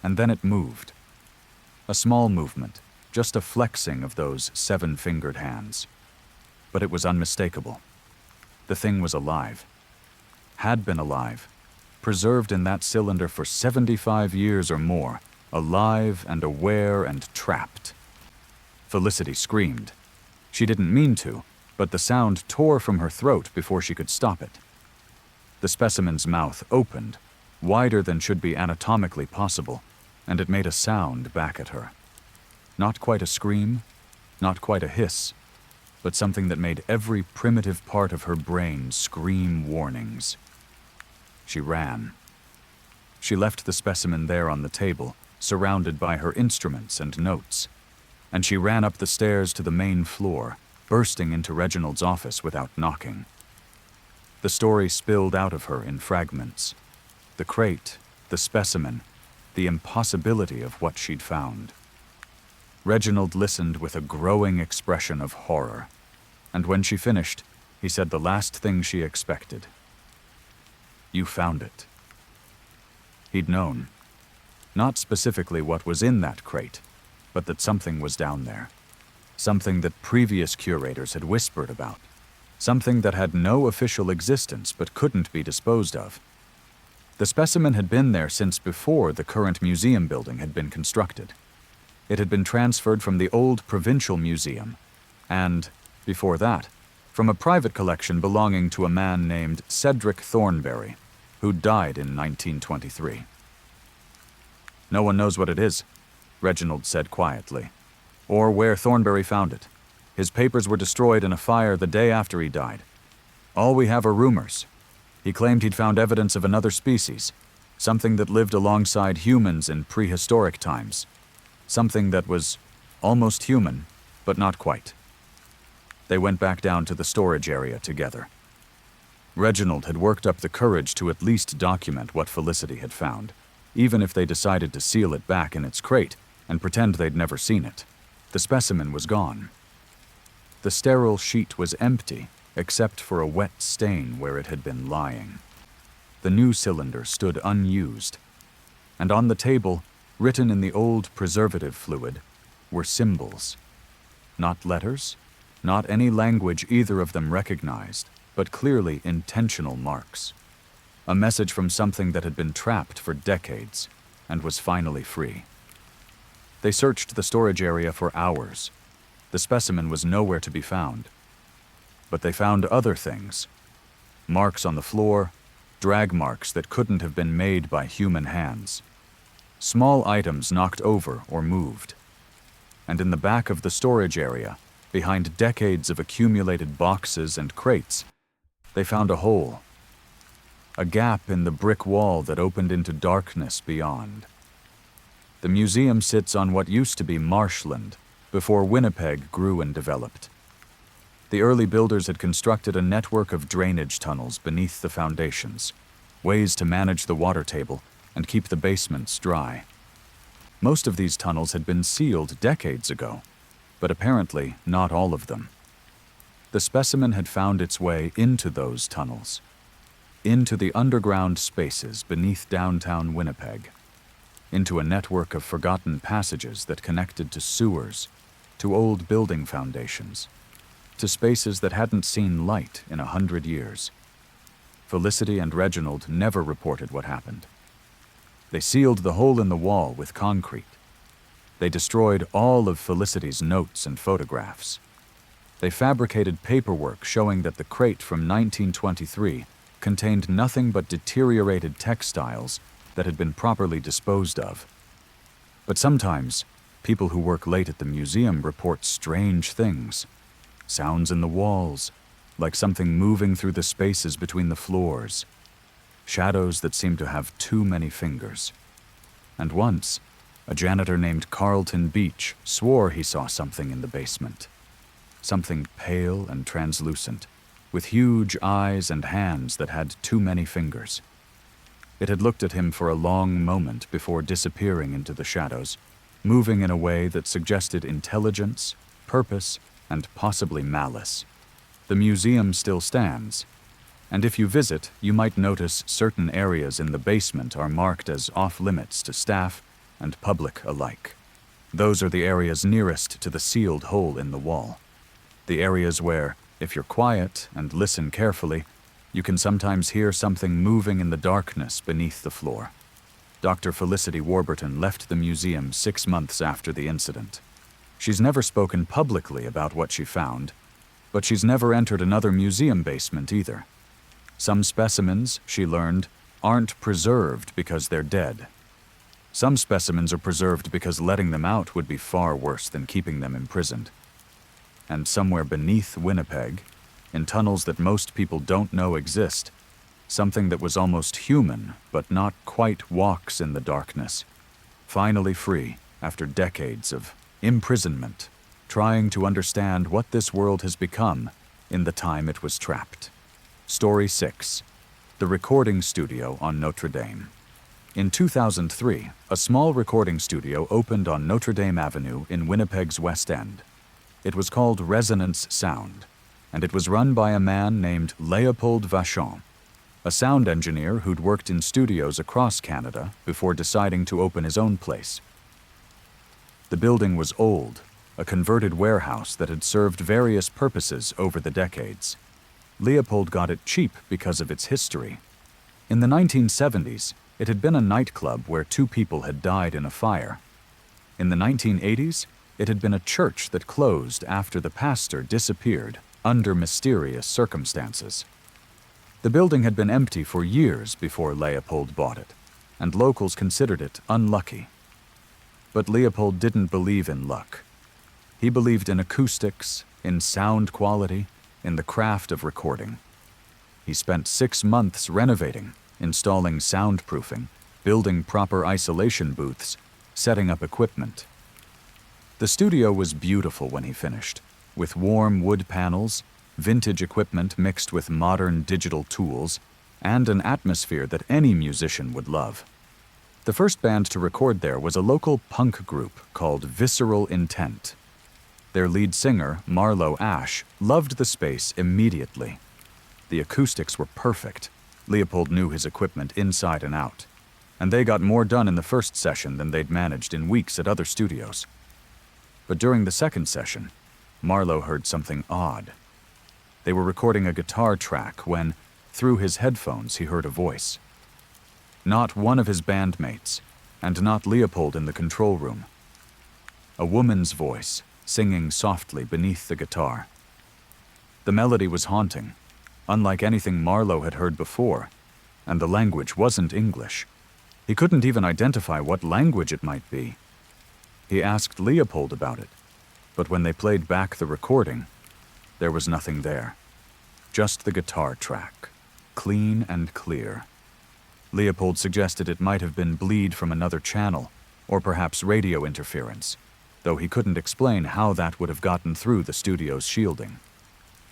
And then it moved. A small movement, just a flexing of those 7-fingered hands. But it was unmistakable. The thing was alive. Had been alive. Preserved in that cylinder for 75 years or more. Alive and aware and trapped. Felicity screamed. She didn't mean to, but the sound tore from her throat before she could stop it. The specimen's mouth opened, wider than should be anatomically possible, and it made a sound back at her. Not quite a scream, not quite a hiss, but something that made every primitive part of her brain scream warnings. She ran. She left the specimen there on the table, surrounded by her instruments and notes, and she ran up the stairs to the main floor, bursting into Reginald's office without knocking. The story spilled out of her in fragments. The crate, the specimen, the impossibility of what she'd found. Reginald listened with a growing expression of horror, and when she finished, he said the last thing she expected. "You found it." He'd known. Not specifically what was in that crate, but that something was down there. Something that previous curators had whispered about. Something that had no official existence but couldn't be disposed of. The specimen had been there since before the current museum building had been constructed. It had been transferred from the old provincial museum, and, before that, from a private collection belonging to a man named Cedric Thornberry, who died in 1923. "No one knows what it is," Reginald said quietly, "or where Thornberry found it. His papers were destroyed in a fire the day after he died. All we have are rumors. He claimed he'd found evidence of another species, something that lived alongside humans in prehistoric times. Something that was almost human, but not quite." They went back down to the storage area together. Reginald had worked up the courage to at least document what Felicity had found, even if they decided to seal it back in its crate and pretend they'd never seen it. The specimen was gone. The sterile sheet was empty, except for a wet stain where it had been lying. The new cylinder stood unused, and on the table, written in the old preservative fluid, were symbols. Not letters, not any language either of them recognized, but clearly intentional marks. A message from something that had been trapped for decades and was finally free. They searched the storage area for hours. The specimen was nowhere to be found. But they found other things. Marks on the floor, drag marks that couldn't have been made by human hands. Small items knocked over or moved. And in the back of the storage area, behind decades of accumulated boxes and crates, they found a hole. A gap in the brick wall that opened into darkness beyond. The museum sits on what used to be marshland before Winnipeg grew and developed. The early builders had constructed a network of drainage tunnels beneath the foundations, ways to manage the water table and keep the basements dry. Most of these tunnels had been sealed decades ago, but apparently not all of them. The specimen had found its way into those tunnels, into the underground spaces beneath downtown Winnipeg, into a network of forgotten passages that connected to sewers, to old building foundations, to spaces that hadn't seen light in 100 years. Felicity and Reginald never reported what happened. They sealed the hole in the wall with concrete. They destroyed all of Felicity's notes and photographs. They fabricated paperwork showing that the crate from 1923 contained nothing but deteriorated textiles that had been properly disposed of. But sometimes, people who work late at the museum report strange things. Sounds in the walls, like something moving through the spaces between the floors. Shadows that seem to have too many fingers. And once, a janitor named Carlton Beach swore he saw something in the basement. Something pale and translucent, with huge eyes and hands that had too many fingers. It had looked at him for a long moment before disappearing into the shadows, moving in a way that suggested intelligence, purpose, and possibly malice. The museum still stands, and if you visit, you might notice certain areas in the basement are marked as off-limits to staff and public alike. Those are the areas nearest to the sealed hole in the wall. The areas where, if you're quiet and listen carefully, you can sometimes hear something moving in the darkness beneath the floor. Dr. Felicity Warburton left the museum 6 months after the incident. She's never spoken publicly about what she found, but she's never entered another museum basement either. Some specimens, she learned, aren't preserved because they're dead. Some specimens are preserved because letting them out would be far worse than keeping them imprisoned. And somewhere beneath Winnipeg, in tunnels that most people don't know exist, something that was almost human but not quite walks in the darkness, finally free after decades of imprisonment, trying to understand what this world has become in the time it was trapped. Story 6. The Recording Studio on Notre Dame. In 2003, a small recording studio opened on Notre Dame Avenue in Winnipeg's West End. It was called Resonance Sound, and it was run by a man named Leopold Vachon, a sound engineer who'd worked in studios across Canada before deciding to open his own place. The building was old, a converted warehouse that had served various purposes over the decades. Leopold got it cheap because of its history. In the 1970s, it had been a nightclub where 2 people had died in a fire. In the 1980s, it had been a church that closed after the pastor disappeared under mysterious circumstances. The building had been empty for years before Leopold bought it, and locals considered it unlucky. But Leopold didn't believe in luck. He believed in acoustics, in sound quality, in the craft of recording. He spent 6 months renovating, installing soundproofing, building proper isolation booths, setting up equipment. The studio was beautiful when he finished, with warm wood panels, vintage equipment mixed with modern digital tools, and an atmosphere that any musician would love. The first band to record there was a local punk group called Visceral Intent. Their lead singer, Marlo Ash, loved the space immediately. The acoustics were perfect. Leopold knew his equipment inside and out, and they got more done in the first session than they'd managed in weeks at other studios. But during the second session, Marlo heard something odd. They were recording a guitar track when, through his headphones, he heard a voice. Not one of his bandmates, and not Leopold in the control room. A woman's voice, singing softly beneath the guitar. The melody was haunting, unlike anything Marlo had heard before, and the language wasn't English. He couldn't even identify what language it might be. He asked Leopold about it, but when they played back the recording, there was nothing there. Just the guitar track, clean and clear. Leopold suggested it might have been bleed from another channel, or perhaps radio interference, though he couldn't explain how that would have gotten through the studio's shielding.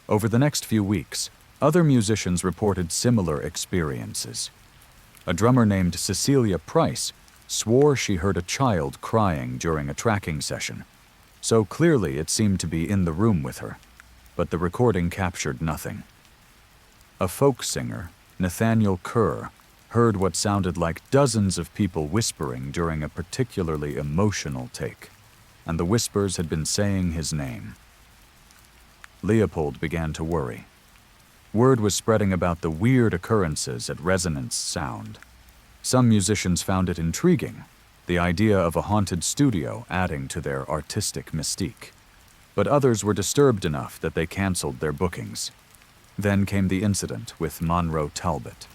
Over the next few weeks, other musicians reported similar experiences. A drummer named Cecilia Price swore she heard a child crying during a tracking session, so clearly it seemed to be in the room with her, but the recording captured nothing. A folk singer, Nathaniel Kerr, heard what sounded like dozens of people whispering during a particularly emotional take, and the whispers had been saying his name. Leopold began to worry. Word was spreading about the weird occurrences at Resonance Sound. Some musicians found it intriguing, the idea of a haunted studio adding to their artistic mystique. But others were disturbed enough that they canceled their bookings. Then came the incident with Monroe Talbot.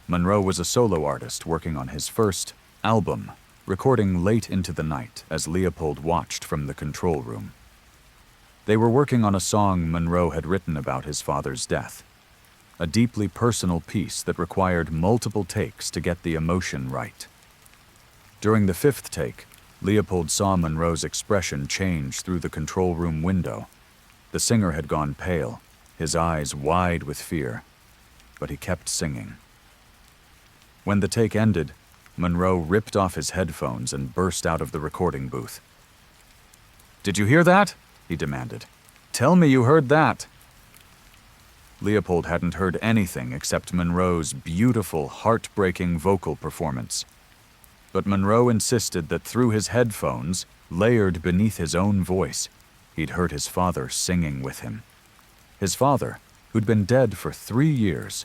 Monroe was a solo artist working on his first album, recording late into the night as Leopold watched from the control room. They were working on a song Monroe had written about his father's death, a deeply personal piece that required multiple takes to get the emotion right. During the 5th take, Leopold saw Monroe's expression change through the control room window. The singer had gone pale, his eyes wide with fear, but he kept singing. When the take ended, Monroe ripped off his headphones and burst out of the recording booth. "Did you hear that?" he demanded. "Tell me you heard that." Leopold hadn't heard anything except Monroe's beautiful, heartbreaking vocal performance. But Monroe insisted that through his headphones, layered beneath his own voice, he'd heard his father singing with him. His father, who'd been dead for 3 years.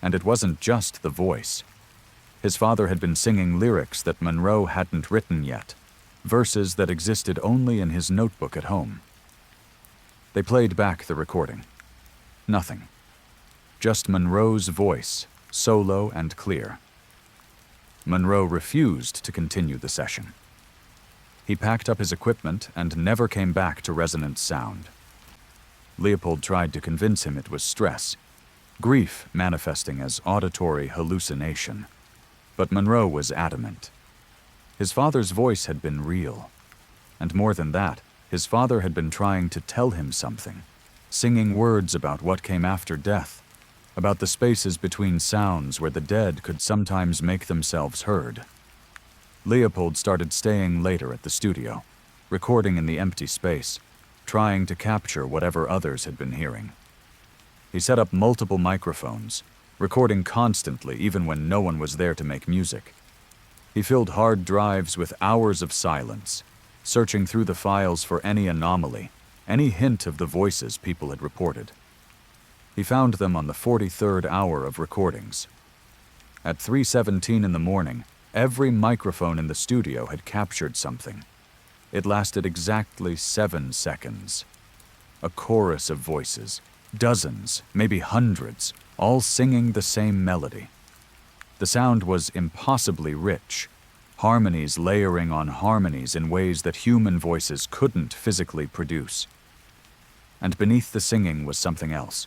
And it wasn't just the voice. His father had been singing lyrics that Monroe hadn't written yet, verses that existed only in his notebook at home. They played back the recording. Nothing. Just Monroe's voice, solo and clear. Monroe refused to continue the session. He packed up his equipment and never came back to Resonance Sound. Leopold tried to convince him it was stress, grief manifesting as auditory hallucination. But Monroe was adamant. His father's voice had been real. And more than that, his father had been trying to tell him something, singing words about what came after death, about the spaces between sounds where the dead could sometimes make themselves heard. Leopold started staying later at the studio, recording in the empty space, trying to capture whatever others had been hearing. He set up multiple microphones, recording constantly even when no one was there to make music. He filled hard drives with hours of silence, searching through the files for any anomaly, any hint of the voices people had reported. He found them on the 43rd hour of recordings. At 3:17 in the morning, every microphone in the studio had captured something. It lasted exactly 7 seconds. A chorus of voices, dozens, maybe hundreds, all singing the same melody. The sound was impossibly rich, harmonies layering on harmonies in ways that human voices couldn't physically produce. And beneath the singing was something else.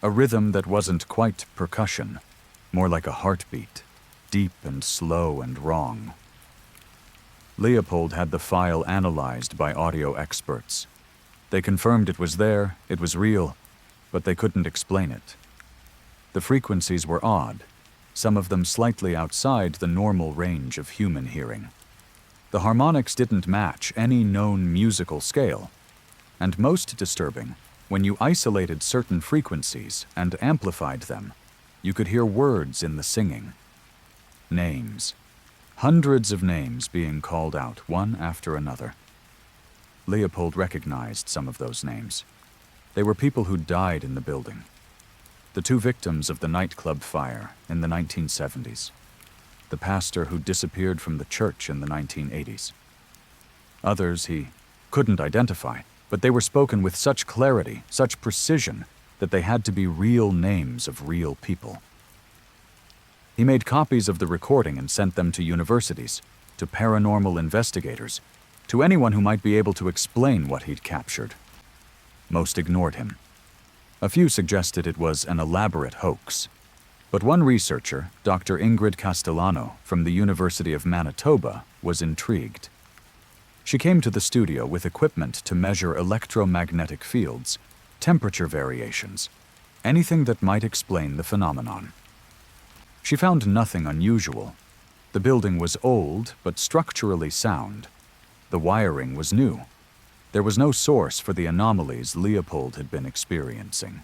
A rhythm that wasn't quite percussion, more like a heartbeat, deep and slow and wrong. Leopold had the file analyzed by audio experts. They confirmed it was there, it was real, but they couldn't explain it. The frequencies were odd, some of them slightly outside the normal range of human hearing. The harmonics didn't match any known musical scale, and most disturbing, when you isolated certain frequencies and amplified them, you could hear words in the singing. Names. Hundreds of names being called out, one after another. Leopold recognized some of those names. They were people who died in the building. The 2 victims of the nightclub fire in the 1970s. The pastor who disappeared from the church in the 1980s. Others he couldn't identify, but they were spoken with such clarity, such precision, that they had to be real names of real people. He made copies of the recording and sent them to universities, to paranormal investigators, to anyone who might be able to explain what he'd captured. Most ignored him. A few suggested it was an elaborate hoax. But one researcher, Dr. Ingrid Castellano from the University of Manitoba, was intrigued. She came to the studio with equipment to measure electromagnetic fields, temperature variations, anything that might explain the phenomenon. She found nothing unusual. The building was old, but structurally sound. The wiring was new. There was no source for the anomalies Leopold had been experiencing.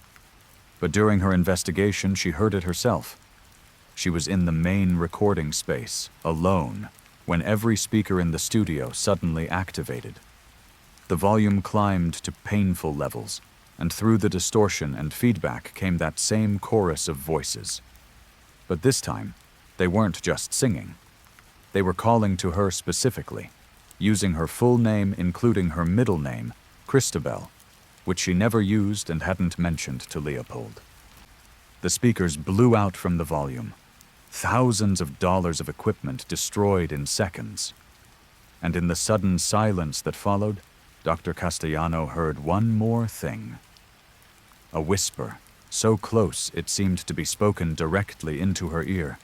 But during her investigation, she heard it herself. She was in the main recording space, alone, when every speaker in the studio suddenly activated. The volume climbed to painful levels, and through the distortion and feedback came that same chorus of voices. But this time, they weren't just singing. They were calling to her specifically, using her full name including her middle name, Christabel, which she never used and hadn't mentioned to Leopold. The speakers blew out from the volume. Thousands of dollars of equipment destroyed in seconds. And in the sudden silence that followed, Dr. Castellano heard one more thing. A whisper, so close it seemed to be spoken directly into her ear.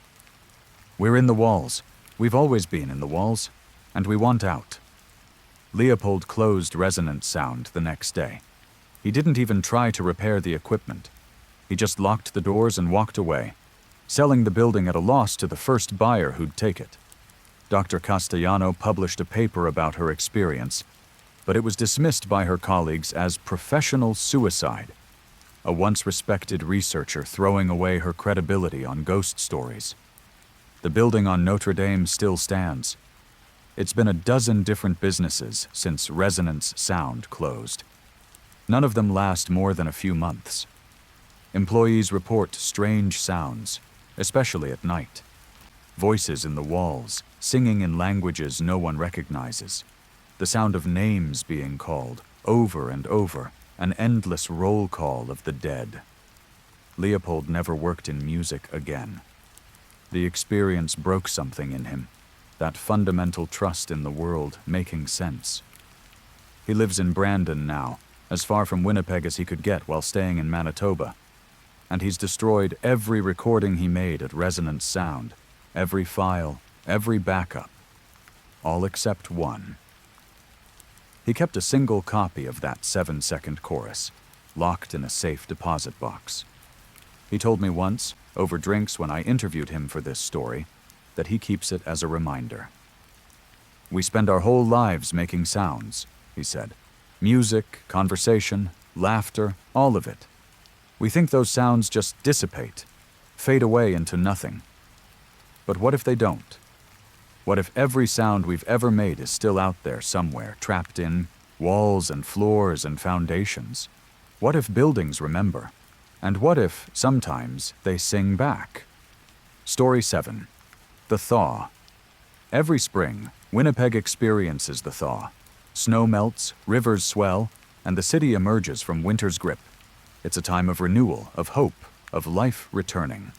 "We're in the walls. We've always been in the walls. And we want out." Leopold closed resonance sound the next day. He didn't even try to repair the equipment. He just locked the doors and walked away, selling the building at a loss to the first buyer who'd take it. Dr. Castellano published a paper about her experience, but it was dismissed by her colleagues as professional suicide, a once respected researcher throwing away her credibility on ghost stories. The building on Notre Dame still stands. It's been a dozen different businesses since Resonance Sound closed. None of them last more than a few months. Employees report strange sounds, especially at night. Voices in the walls, singing in languages no one recognizes. The sound of names being called, over and over, an endless roll call of the dead. Leopold never worked in music again. The experience broke something in him. That fundamental trust in the world making sense. He lives in Brandon now, as far from Winnipeg as he could get while staying in Manitoba. And he's destroyed every recording he made at Resonance Sound, every file, every backup, all except one. He kept a single copy of that 7-second chorus, locked in a safe deposit box. He told me once, over drinks when I interviewed him for this story, that he keeps it as a reminder. "We spend our whole lives making sounds," he said. "Music, conversation, laughter, all of it. We think those sounds just dissipate, fade away into nothing. But what if they don't? What if every sound we've ever made is still out there somewhere, trapped in walls and floors and foundations? What if buildings remember? And what if, sometimes, they sing back? Story 7. The Thaw. Every spring, Winnipeg experiences the thaw. Snow melts, rivers swell, and the city emerges from winter's grip. It's a time of renewal, of hope, of life returning.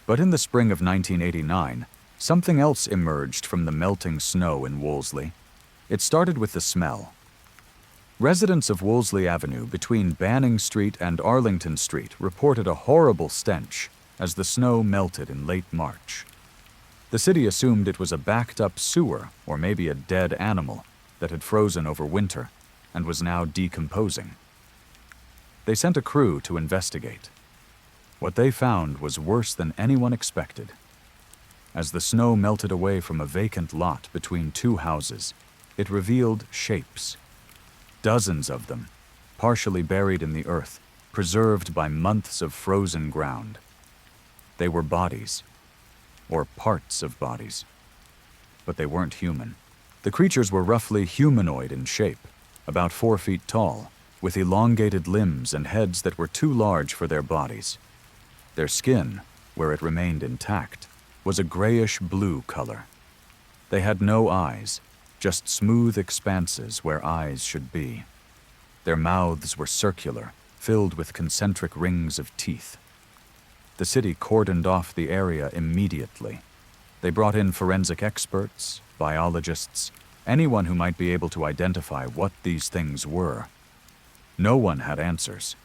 But in the spring of 1989, something else emerged from the melting snow in Wolseley. It started with the smell. Residents of Wolseley Avenue between Banning Street and Arlington Street reported a horrible stench as the snow melted in late March. The city assumed it was a backed-up sewer or maybe a dead animal that had frozen over winter and was now decomposing. They sent a crew to investigate. What they found was worse than anyone expected. As the snow melted away from a vacant lot between two houses, it revealed shapes. Dozens of them, partially buried in the earth, preserved by months of frozen ground. They were bodies, or parts of bodies. But they weren't human. The creatures were roughly humanoid in shape, about 4 feet tall, with elongated limbs and heads that were too large for their bodies. Their skin, where it remained intact, was a grayish-blue color. They had no eyes, just smooth expanses where eyes should be. Their mouths were circular, filled with concentric rings of teeth. The city cordoned off the area immediately. They brought in forensic experts, biologists, anyone who might be able to identify what these things were. No one had answers.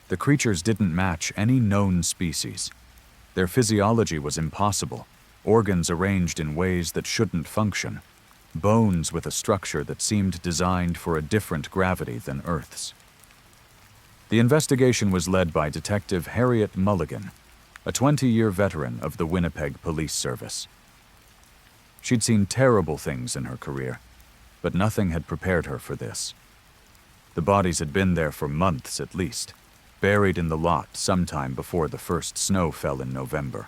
The creatures didn't match any known species. Their physiology was impossible, organs arranged in ways that shouldn't function, bones with a structure that seemed designed for a different gravity than Earth's. The investigation was led by Detective Harriet Mulligan, a 20-year veteran of the Winnipeg Police Service. She'd seen terrible things in her career, but nothing had prepared her for this. The bodies had been there for months at least, buried in the lot sometime before the first snow fell in November.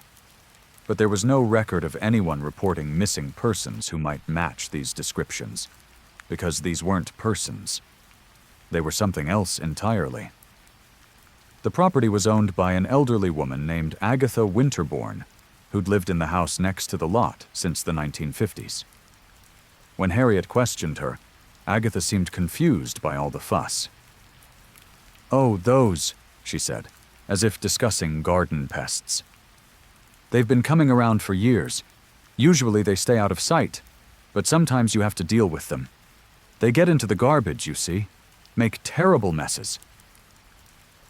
But there was no record of anyone reporting missing persons who might match these descriptions, because these weren't persons. They were something else entirely. The property was owned by an elderly woman named Agatha Winterbourne, who'd lived in the house next to the lot since the 1950s. When Harriet questioned her, Agatha seemed confused by all the fuss. "Oh, those," she said, as if discussing garden pests. "They've been coming around for years. Usually they stay out of sight, but sometimes you have to deal with them. They get into the garbage, you see, make terrible messes."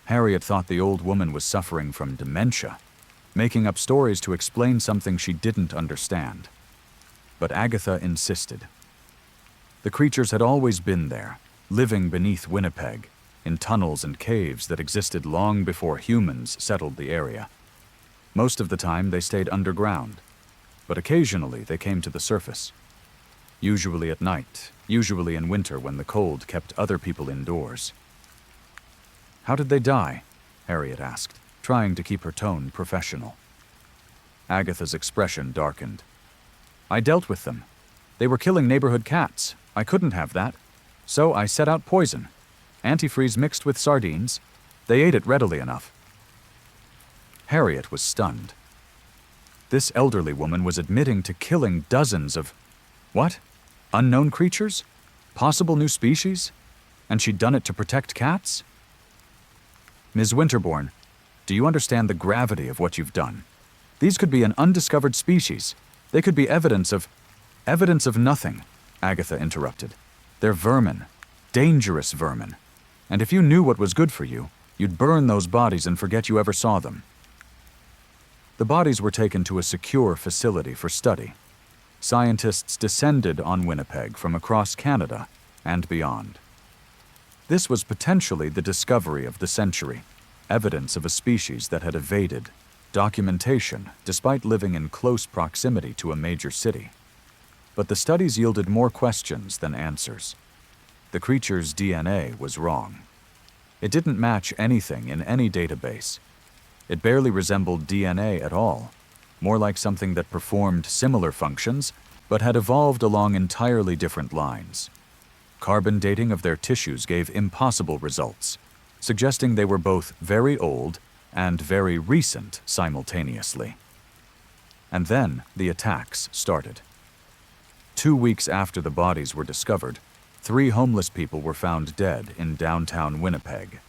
Harriet thought the old woman was suffering from dementia, making up stories to explain something she didn't understand. But Agatha insisted. The creatures had always been there, living beneath Winnipeg, in tunnels and caves that existed long before humans settled the area. Most of the time they stayed underground, but occasionally they came to the surface. Usually at night, usually in winter when the cold kept other people indoors. "How did they die?" Harriet asked, trying to keep her tone professional. Agatha's expression darkened. "I dealt with them. They were killing neighborhood cats. I couldn't have that. So I set out poison. Antifreeze mixed with sardines. They ate it readily enough." Harriet was stunned. This elderly woman was admitting to killing dozens of... what? Unknown creatures? Possible new species? And she'd done it to protect cats? "Ms. Winterbourne, do you understand the gravity of what you've done? These could be an undiscovered species. They could be evidence of... "Evidence of nothing," Agatha interrupted. "They're vermin. Dangerous vermin. And if you knew what was good for you, you'd burn those bodies and forget you ever saw them." The bodies were taken to a secure facility for study. Scientists descended on Winnipeg from across Canada and beyond. This was potentially the discovery of the century, evidence of a species that had evaded documentation despite living in close proximity to a major city. But the studies yielded more questions than answers. The creature's DNA was wrong. It didn't match anything in any database. It barely resembled DNA at all, more like something that performed similar functions, but had evolved along entirely different lines. Carbon dating of their tissues gave impossible results, suggesting they were both very old and very recent simultaneously. And then the attacks started. 2 weeks after the bodies were discovered, 3 homeless people were found dead in downtown Winnipeg.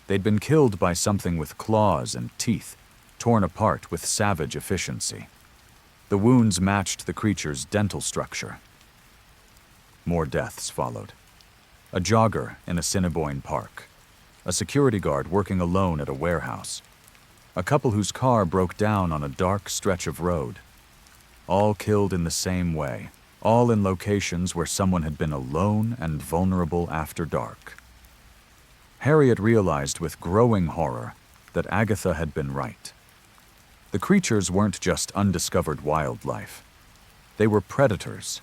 They'd been killed by something with claws and teeth, torn apart with savage efficiency. The wounds matched the creature's dental structure. More deaths followed. A jogger in Assiniboine Park, a security guard working alone at a warehouse, a couple whose car broke down on a dark stretch of road. All killed in the same way, all in locations where someone had been alone and vulnerable after dark. Harriet realized with growing horror that Agatha had been right. The creatures weren't just undiscovered wildlife. They were predators,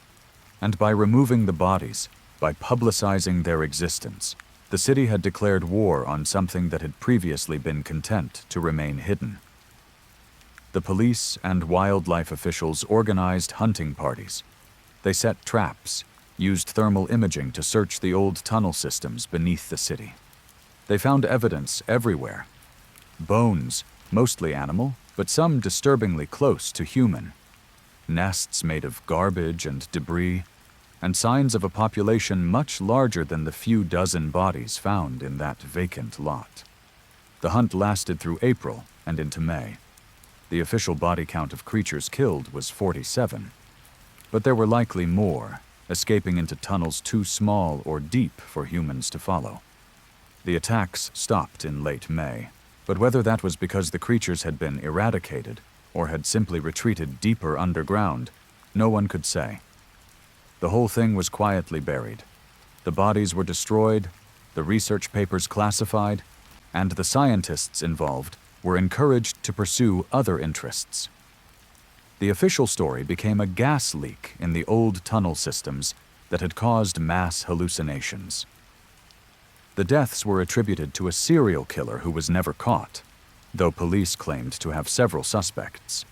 and by removing the bodies, by publicizing their existence, the city had declared war on something that had previously been content to remain hidden. The police and wildlife officials organized hunting parties. They set traps, used thermal imaging to search the old tunnel systems beneath the city. They found evidence everywhere. Bones, mostly animal, but some disturbingly close to human. Nests made of garbage and debris, and signs of a population much larger than the few dozen bodies found in that vacant lot. The hunt lasted through April and into May. The official body count of creatures killed was 47, but there were likely more, escaping into tunnels too small or deep for humans to follow. The attacks stopped in late May, but whether that was because the creatures had been eradicated or had simply retreated deeper underground, no one could say. The whole thing was quietly buried. The bodies were destroyed, the research papers classified, and the scientists involved were encouraged to pursue other interests. The official story became a gas leak in the old tunnel systems that had caused mass hallucinations. The deaths were attributed to a serial killer who was never caught, though police claimed to have several suspects.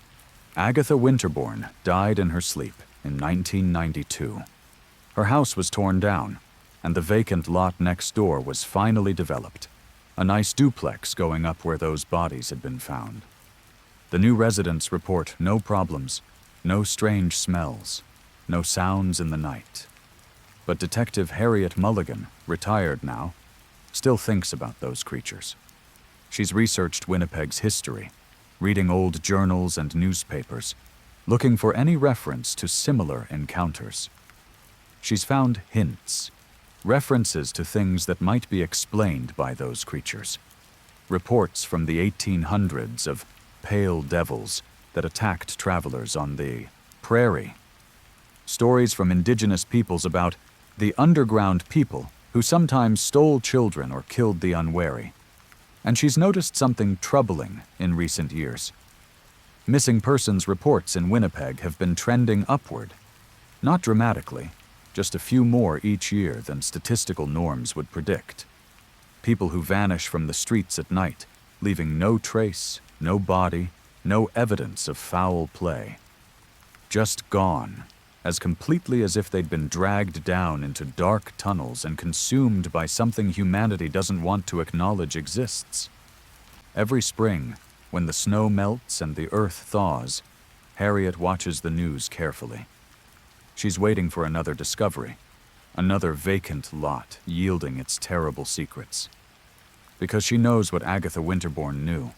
Agatha Winterbourne died in her sleep in 1992. Her house was torn down, and the vacant lot next door was finally developed, a nice duplex going up where those bodies had been found. The new residents report no problems, no strange smells, no sounds in the night. But Detective Harriet Mulligan, retired now, still thinks about those creatures. She's researched Winnipeg's history, reading old journals and newspapers, looking for any reference to similar encounters. She's found hints, references to things that might be explained by those creatures. Reports from the 1800s of pale devils that attacked travelers on the prairie. Stories from indigenous peoples about the underground people who sometimes stole children or killed the unwary. And she's noticed something troubling in recent years. Missing persons reports in Winnipeg have been trending upward. Not dramatically, just a few more each year than statistical norms would predict. People who vanish from the streets at night, leaving no trace, no body, no evidence of foul play. Just gone, as completely as if they'd been dragged down into dark tunnels and consumed by something humanity doesn't want to acknowledge exists. Every spring, when the snow melts and the earth thaws, Harriet watches the news carefully. She's waiting for another discovery, another vacant lot yielding its terrible secrets. Because she knows what Agatha Winterbourne knew.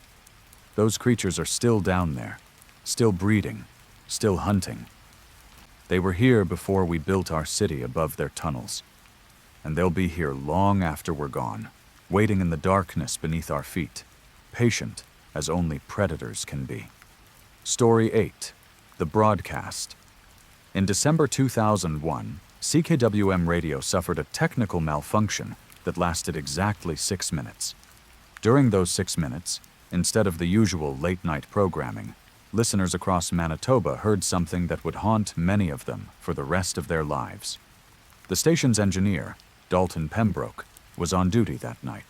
Those creatures are still down there, still breeding, still hunting. They were here before we built our city above their tunnels, and they'll be here long after we're gone, waiting in the darkness beneath our feet, patient as only predators can be. Story 8. The Broadcast. In December 2001, CKWM radio suffered a technical malfunction that lasted exactly 6 minutes. During those 6 minutes, instead of the usual late-night programming, listeners across Manitoba heard something that would haunt many of them for the rest of their lives. The station's engineer, Dalton Pembroke, was on duty that night.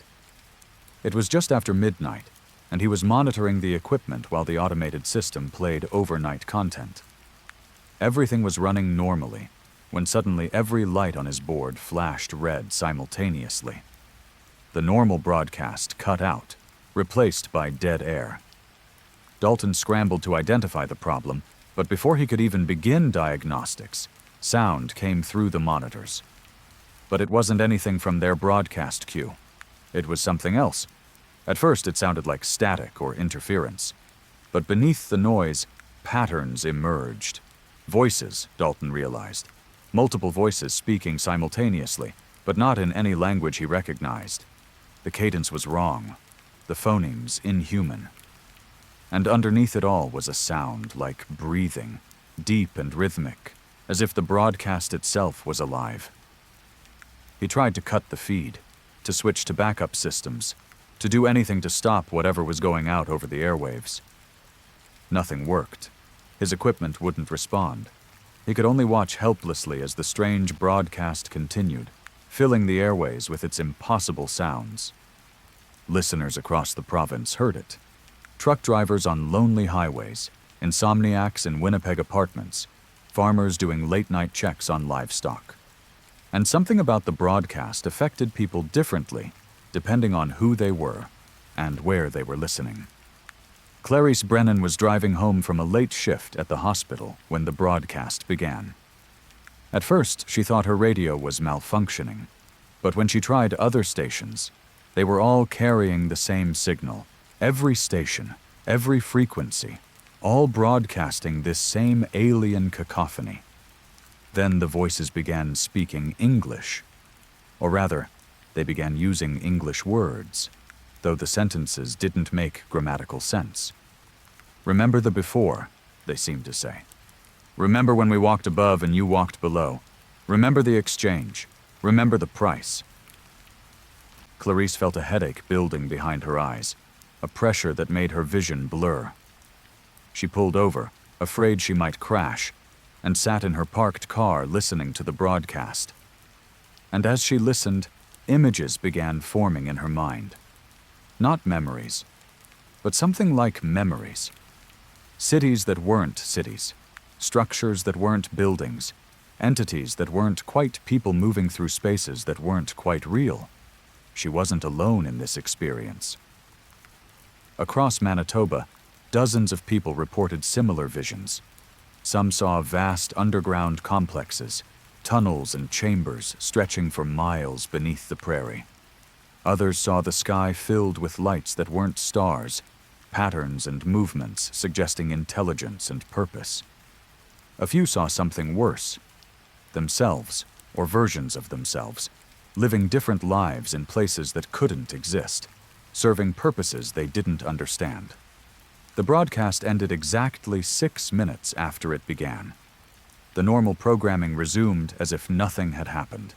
It was just after midnight, and he was monitoring the equipment while the automated system played overnight content. Everything was running normally, when suddenly every light on his board flashed red simultaneously. The normal broadcast cut out, replaced by dead air. Dalton scrambled to identify the problem, but before he could even begin diagnostics, sound came through the monitors. But it wasn't anything from their broadcast cue. It was something else. At first it sounded like static or interference, but beneath the noise, patterns emerged. Voices, Dalton realized. Multiple voices speaking simultaneously, but not in any language he recognized. The cadence was wrong, the phonemes inhuman. And underneath it all was a sound like breathing, deep and rhythmic, as if the broadcast itself was alive. He tried to cut the feed, to switch to backup systems, to do anything to stop whatever was going out over the airwaves. Nothing worked. His equipment wouldn't respond. He could only watch helplessly as the strange broadcast continued, filling the airways with its impossible sounds. Listeners across the province heard it. Truck drivers on lonely highways, insomniacs in Winnipeg apartments, farmers doing late-night checks on livestock. And something about the broadcast affected people differently, depending on who they were and where they were listening. Clarice Brennan was driving home from a late shift at the hospital when the broadcast began. At first, she thought her radio was malfunctioning, but when she tried other stations, they were all carrying the same signal. Every station, every frequency, all broadcasting this same alien cacophony. Then the voices began speaking English. Or rather, they began using English words, though the sentences didn't make grammatical sense. Remember the before, they seemed to say. Remember when we walked above and you walked below. Remember the exchange. Remember the price. Clarice felt a headache building behind her eyes, a pressure that made her vision blur. She pulled over, afraid she might crash, and sat in her parked car listening to the broadcast. And as she listened, images began forming in her mind. Not memories, but something like memories. Cities that weren't cities, structures that weren't buildings, entities that weren't quite people moving through spaces that weren't quite real. She wasn't alone in this experience. Across Manitoba, dozens of people reported similar visions. Some saw vast underground complexes, tunnels and chambers stretching for miles beneath the prairie. Others saw the sky filled with lights that weren't stars, patterns and movements suggesting intelligence and purpose. A few saw something worse, themselves, or versions of themselves, living different lives in places that couldn't exist, serving purposes they didn't understand. The broadcast ended exactly 6 minutes after it began. The normal programming resumed as if nothing had happened.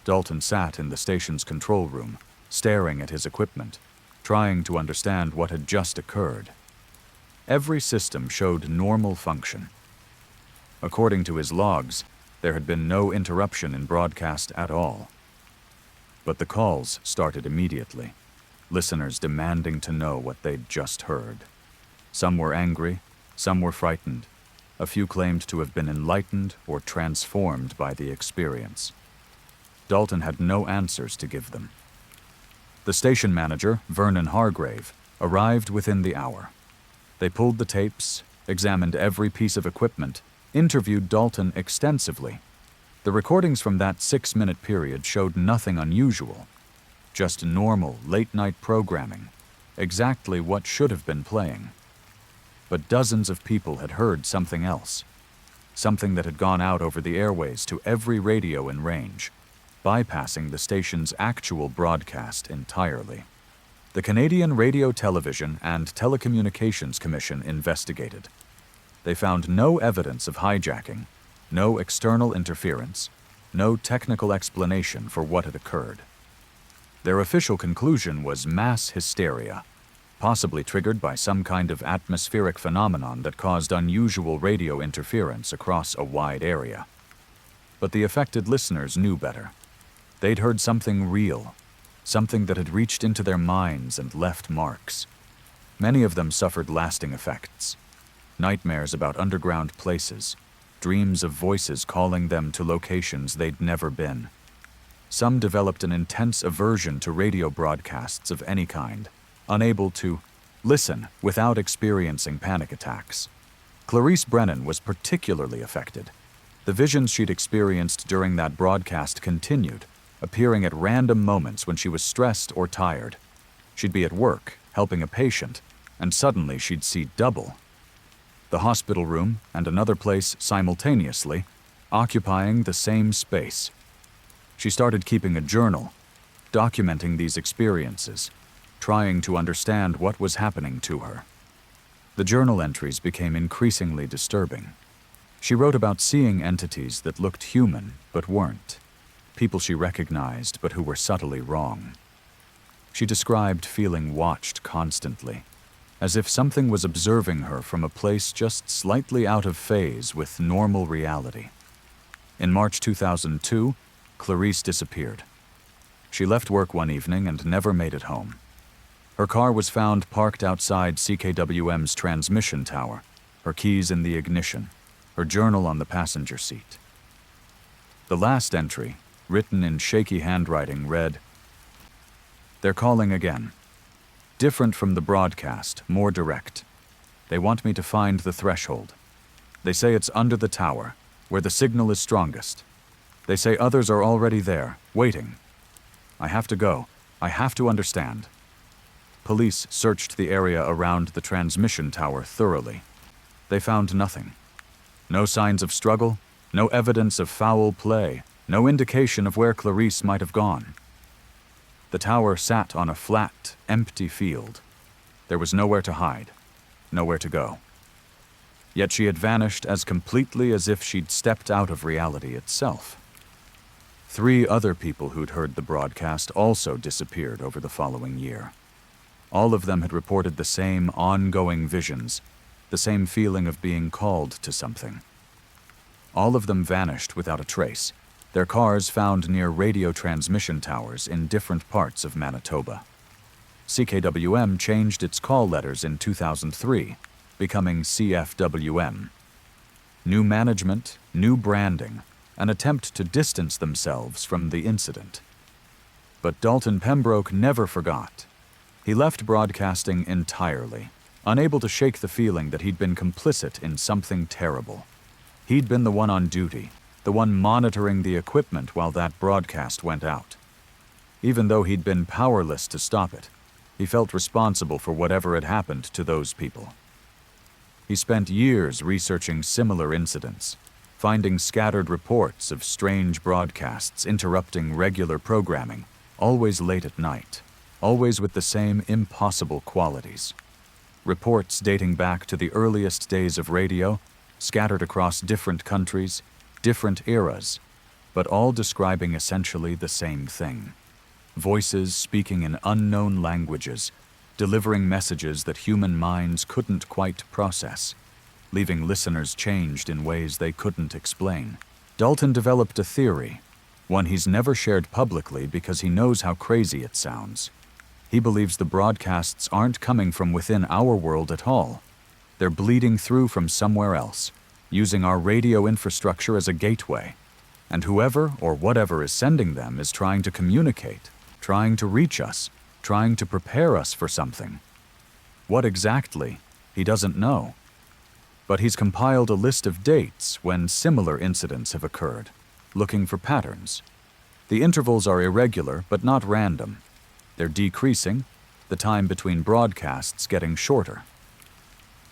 Dalton sat in the station's control room, staring at his equipment, trying to understand what had just occurred. Every system showed normal function. According to his logs, there had been no interruption in broadcast at all. But the calls started immediately, listeners demanding to know what they'd just heard. Some were angry, some were frightened. A few claimed to have been enlightened or transformed by the experience. Dalton had no answers to give them. The station manager, Vernon Hargrave, arrived within the hour. They pulled the tapes, examined every piece of equipment, interviewed Dalton extensively. The recordings from that 6-minute period showed nothing unusual, just normal late-night programming, exactly what should have been playing. But dozens of people had heard something else, something that had gone out over the airways to every radio in range, bypassing the station's actual broadcast entirely. The Canadian Radio, Television and Telecommunications Commission investigated. They found no evidence of hijacking, no external interference, no technical explanation for what had occurred. Their official conclusion was mass hysteria, possibly triggered by some kind of atmospheric phenomenon that caused unusual radio interference across a wide area. But the affected listeners knew better. They'd heard something real, something that had reached into their minds and left marks. Many of them suffered lasting effects. Nightmares about underground places, dreams of voices calling them to locations they'd never been. Some developed an intense aversion to radio broadcasts of any kind, unable to listen without experiencing panic attacks. Clarice Brennan was particularly affected. The visions she'd experienced during that broadcast continued, appearing at random moments when she was stressed or tired. She'd be at work, helping a patient, and suddenly she'd see double. The hospital room and another place simultaneously, occupying the same space. She started keeping a journal, documenting these experiences, trying to understand what was happening to her. The journal entries became increasingly disturbing. She wrote about seeing entities that looked human but weren't, people she recognized but who were subtly wrong. She described feeling watched constantly, as if something was observing her from a place just slightly out of phase with normal reality. In March 2002, Clarice disappeared. She left work one evening and never made it home. Her car was found parked outside CKWM's transmission tower, her keys in the ignition, her journal on the passenger seat. The last entry, written in shaky handwriting, read, "They're calling again. Different from the broadcast, more direct. They want me to find the threshold. They say it's under the tower, where the signal is strongest. They say others are already there, waiting. I have to go. I have to understand." Police searched the area around the transmission tower thoroughly. They found nothing. No signs of struggle, no evidence of foul play, no indication of where Clarice might have gone. The tower sat on a flat, empty field. There was nowhere to hide, nowhere to go. Yet she had vanished as completely as if she'd stepped out of reality itself. 3 other people who'd heard the broadcast also disappeared over the following year. All of them had reported the same ongoing visions, the same feeling of being called to something. All of them vanished without a trace, their cars found near radio transmission towers in different parts of Manitoba. CKWM changed its call letters in 2003, becoming CFWM. New management, new branding, an attempt to distance themselves from the incident. But Dalton Pembroke never forgot. He left broadcasting entirely, unable to shake the feeling that he'd been complicit in something terrible. He'd been the one on duty, the one monitoring the equipment while that broadcast went out. Even though he'd been powerless to stop it, he felt responsible for whatever had happened to those people. He spent years researching similar incidents, finding scattered reports of strange broadcasts interrupting regular programming, always late at night, always with the same impossible qualities. Reports dating back to the earliest days of radio, scattered across different countries, different eras, but all describing essentially the same thing. Voices speaking in unknown languages, delivering messages that human minds couldn't quite process, leaving listeners changed in ways they couldn't explain. Dalton developed a theory, one he's never shared publicly because he knows how crazy it sounds. He believes the broadcasts aren't coming from within our world at all. They're bleeding through from somewhere else, using our radio infrastructure as a gateway. And whoever or whatever is sending them is trying to communicate, trying to reach us, trying to prepare us for something. What exactly, he doesn't know. But he's compiled a list of dates when similar incidents have occurred, looking for patterns. The intervals are irregular but not random. They're decreasing, the time between broadcasts getting shorter.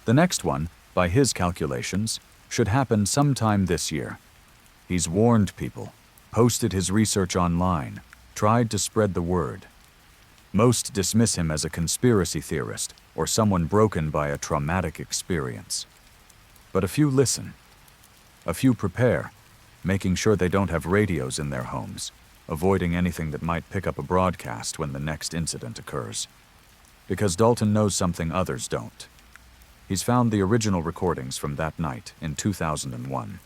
The next one, by his calculations, should happen sometime this year. He's warned people, posted his research online, tried to spread the word. Most dismiss him as a conspiracy theorist or someone broken by a traumatic experience. But a few listen. A few prepare, making sure they don't have radios in their homes, avoiding anything that might pick up a broadcast when the next incident occurs. Because Dalton knows something others don't. He's found the original recordings from that night in 2001.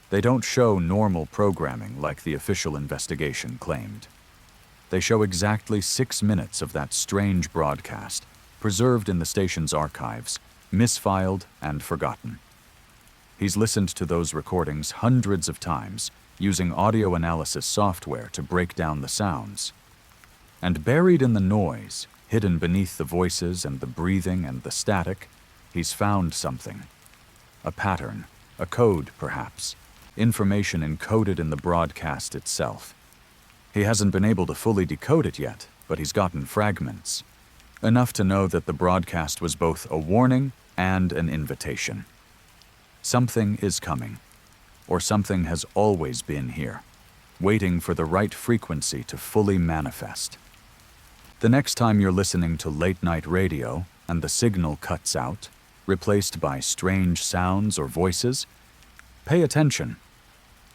They don't show normal programming like the official investigation claimed. They show exactly 6 minutes of that strange broadcast, preserved in the station's archives, misfiled and forgotten. He's listened to those recordings hundreds of times, using audio analysis software to break down the sounds. And buried in the noise, hidden beneath the voices and the breathing and the static, he's found something. A pattern, a code perhaps, information encoded in the broadcast itself. He hasn't been able to fully decode it yet, but he's gotten fragments. Enough to know that the broadcast was both a warning and an invitation. Something is coming, or something has always been here, waiting for the right frequency to fully manifest. The next time you're listening to late-night radio and the signal cuts out, replaced by strange sounds or voices, pay attention.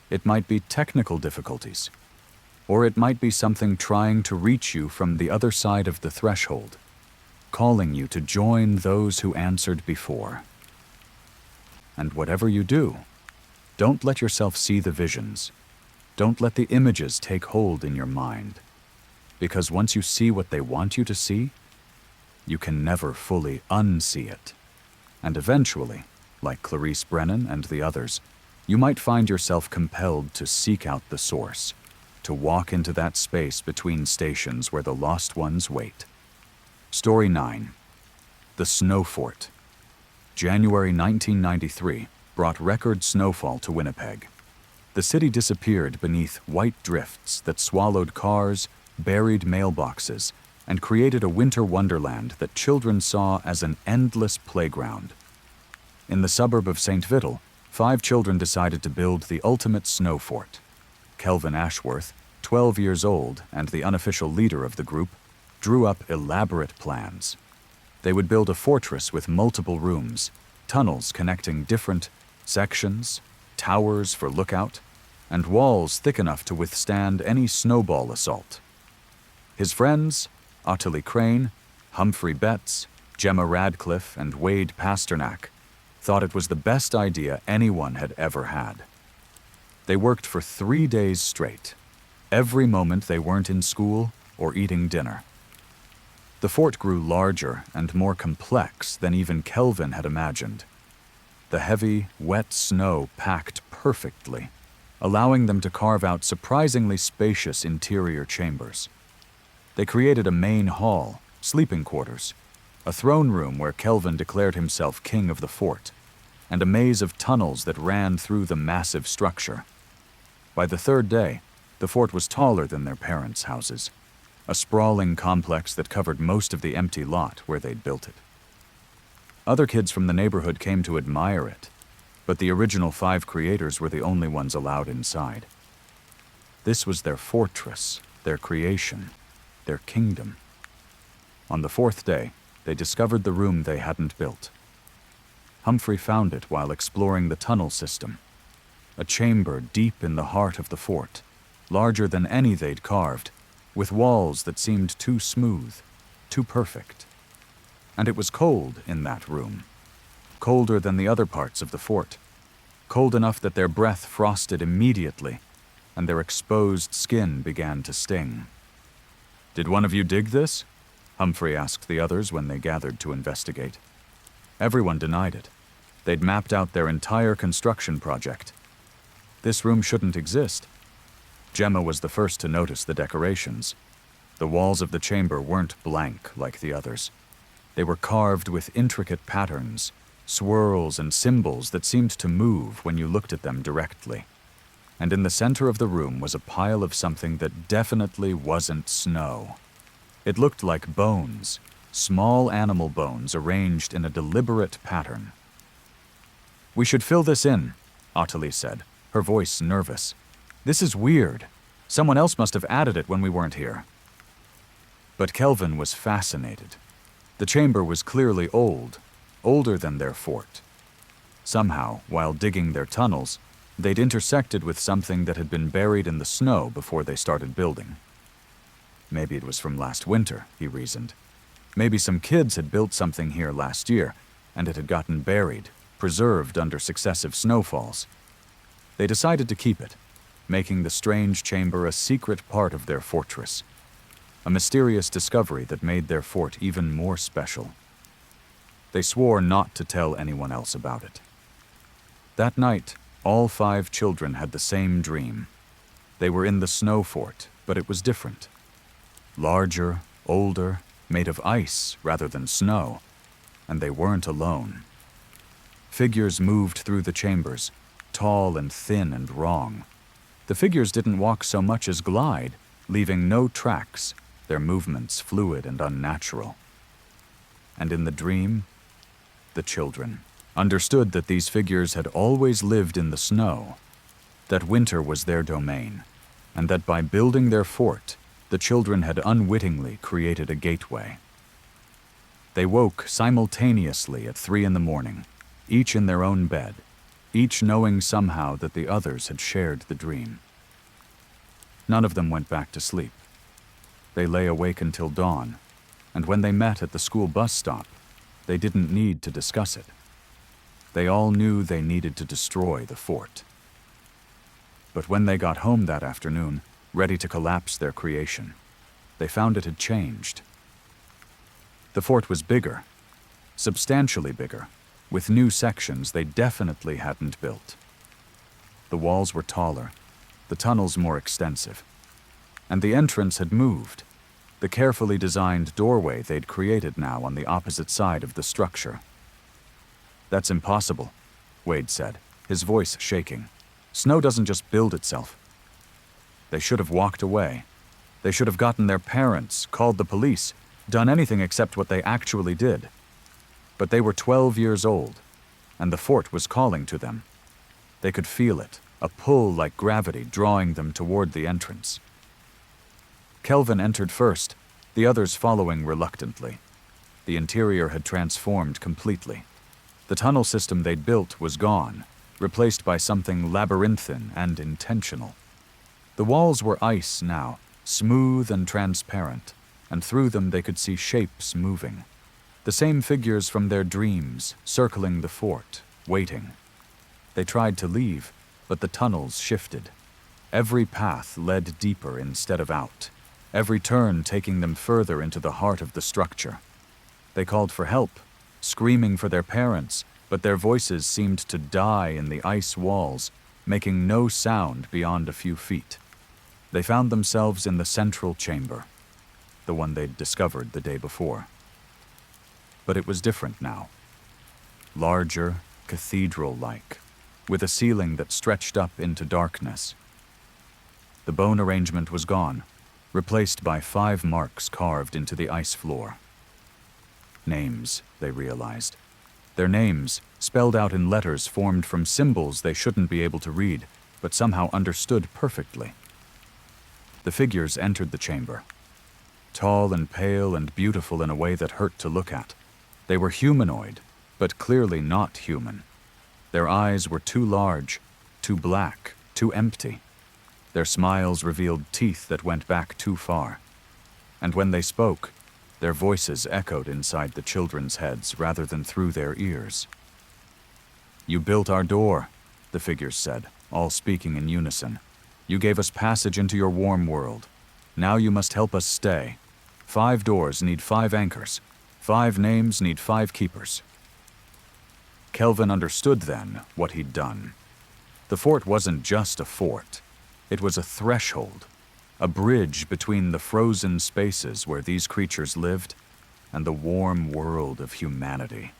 It might be technical difficulties, or it might be something trying to reach you from the other side of the threshold, calling you to join those who answered before. And whatever you do, don't let yourself see the visions. Don't let the images take hold in your mind. Because once you see what they want you to see, you can never fully unsee it. And eventually, like Clarice Brennan and the others, you might find yourself compelled to seek out the source, to walk into that space between stations where the lost ones wait. Story 9. The Snow Fort. January 1993 brought record snowfall to Winnipeg. The city disappeared beneath white drifts that swallowed cars, buried mailboxes, and created a winter wonderland that children saw as an endless playground. In the suburb of St. Vital, 5 children decided to build the ultimate snow fort. Kelvin Ashworth, 12 years old and the unofficial leader of the group, drew up elaborate plans. They would build a fortress with multiple rooms, tunnels connecting different sections, towers for lookout, and walls thick enough to withstand any snowball assault. His friends, Ottilie Crane, Humphrey Betts, Gemma Radcliffe, and Wade Pasternak, thought it was the best idea anyone had ever had. They worked for 3 days straight, every moment they weren't in school or eating dinner. The fort grew larger and more complex than even Kelvin had imagined. The heavy, wet snow packed perfectly, allowing them to carve out surprisingly spacious interior chambers. They created a main hall, sleeping quarters, a throne room where Kelvin declared himself king of the fort, and a maze of tunnels that ran through the massive structure. By the 3rd day, the fort was taller than their parents' houses, a sprawling complex that covered most of the empty lot where they'd built it. Other kids from the neighborhood came to admire it, but the original 5 creators were the only ones allowed inside. This was their fortress, their creation, their kingdom. On the 4th day, they discovered the room they hadn't built. Humphrey found it while exploring the tunnel system, a chamber deep in the heart of the fort, larger than any they'd carved, with walls that seemed too smooth, too perfect. And it was cold in that room, colder than the other parts of the fort, cold enough that their breath frosted immediately, and their exposed skin began to sting. "Did one of you dig this?" Humphrey asked the others when they gathered to investigate. Everyone denied it. They'd mapped out their entire construction project. This room shouldn't exist. Gemma was the first to notice the decorations. The walls of the chamber weren't blank like the others. They were carved with intricate patterns, swirls and symbols that seemed to move when you looked at them directly. And in the center of the room was a pile of something that definitely wasn't snow. It looked like bones, small animal bones arranged in a deliberate pattern. "We should fill this in," Ottilie said, her voice nervous. "This is weird. Someone else must have added it when we weren't here." But Kelvin was fascinated. The chamber was clearly old, older than their fort. Somehow, while digging their tunnels, they'd intersected with something that had been buried in the snow before they started building. Maybe it was from last winter, he reasoned. Maybe some kids had built something here last year, and it had gotten buried, preserved under successive snowfalls. They decided to keep it, making the strange chamber a secret part of their fortress, a mysterious discovery that made their fort even more special. They swore not to tell anyone else about it. That night, all 5 children had the same dream. They were in the snow fort, but it was different. Larger, older, made of ice rather than snow, and they weren't alone. Figures moved through the chambers, tall and thin and wrong. The figures didn't walk so much as glide, leaving no tracks, their movements fluid and unnatural. And in the dream, the children understood that these figures had always lived in the snow, that winter was their domain, and that by building their fort, the children had unwittingly created a gateway. They woke simultaneously at 3 a.m, each in their own bed, each knowing somehow that the others had shared the dream. None of them went back to sleep. They lay awake until dawn, and when they met at the school bus stop, they didn't need to discuss it. They all knew they needed to destroy the fort. But when they got home that afternoon, ready to collapse their creation, they found it had changed. The fort was bigger, substantially bigger, with new sections they definitely hadn't built. The walls were taller, the tunnels more extensive, and the entrance had moved, the carefully designed doorway they'd created now on the opposite side of the structure. "That's impossible," Wade said, his voice shaking. "Snow doesn't just build itself." They should have walked away. They should have gotten their parents, called the police, done anything except what they actually did. But they were 12 years old, and the fort was calling to them. They could feel it, a pull like gravity drawing them toward the entrance. Kelvin entered first, the others following reluctantly. The interior had transformed completely. The tunnel system they'd built was gone, replaced by something labyrinthine and intentional. The walls were ice now, smooth and transparent, and through them they could see shapes moving. The same figures from their dreams, circling the fort, waiting. They tried to leave, but the tunnels shifted. Every path led deeper instead of out, every turn taking them further into the heart of the structure. They called for help, screaming for their parents, but their voices seemed to die in the ice walls, making no sound beyond a few feet. They found themselves in the central chamber, the one they'd discovered the day before. But it was different now. Larger, cathedral-like, with a ceiling that stretched up into darkness. The bone arrangement was gone, replaced by 5 marks carved into the ice floor. Names, they realized. Their names, spelled out in letters formed from symbols they shouldn't be able to read, but somehow understood perfectly. The figures entered the chamber. Tall and pale and beautiful in a way that hurt to look at. They were humanoid, but clearly not human. Their eyes were too large, too black, too empty. Their smiles revealed teeth that went back too far. And when they spoke, their voices echoed inside the children's heads rather than through their ears. "You built our door," the figures said, all speaking in unison. "You gave us passage into your warm world. Now you must help us stay. 5 doors need 5 anchors. 5 names need 5 keepers." Kelvin understood then what he'd done. The fort wasn't just a fort. It was a threshold, a bridge between the frozen spaces where these creatures lived and the warm world of humanity.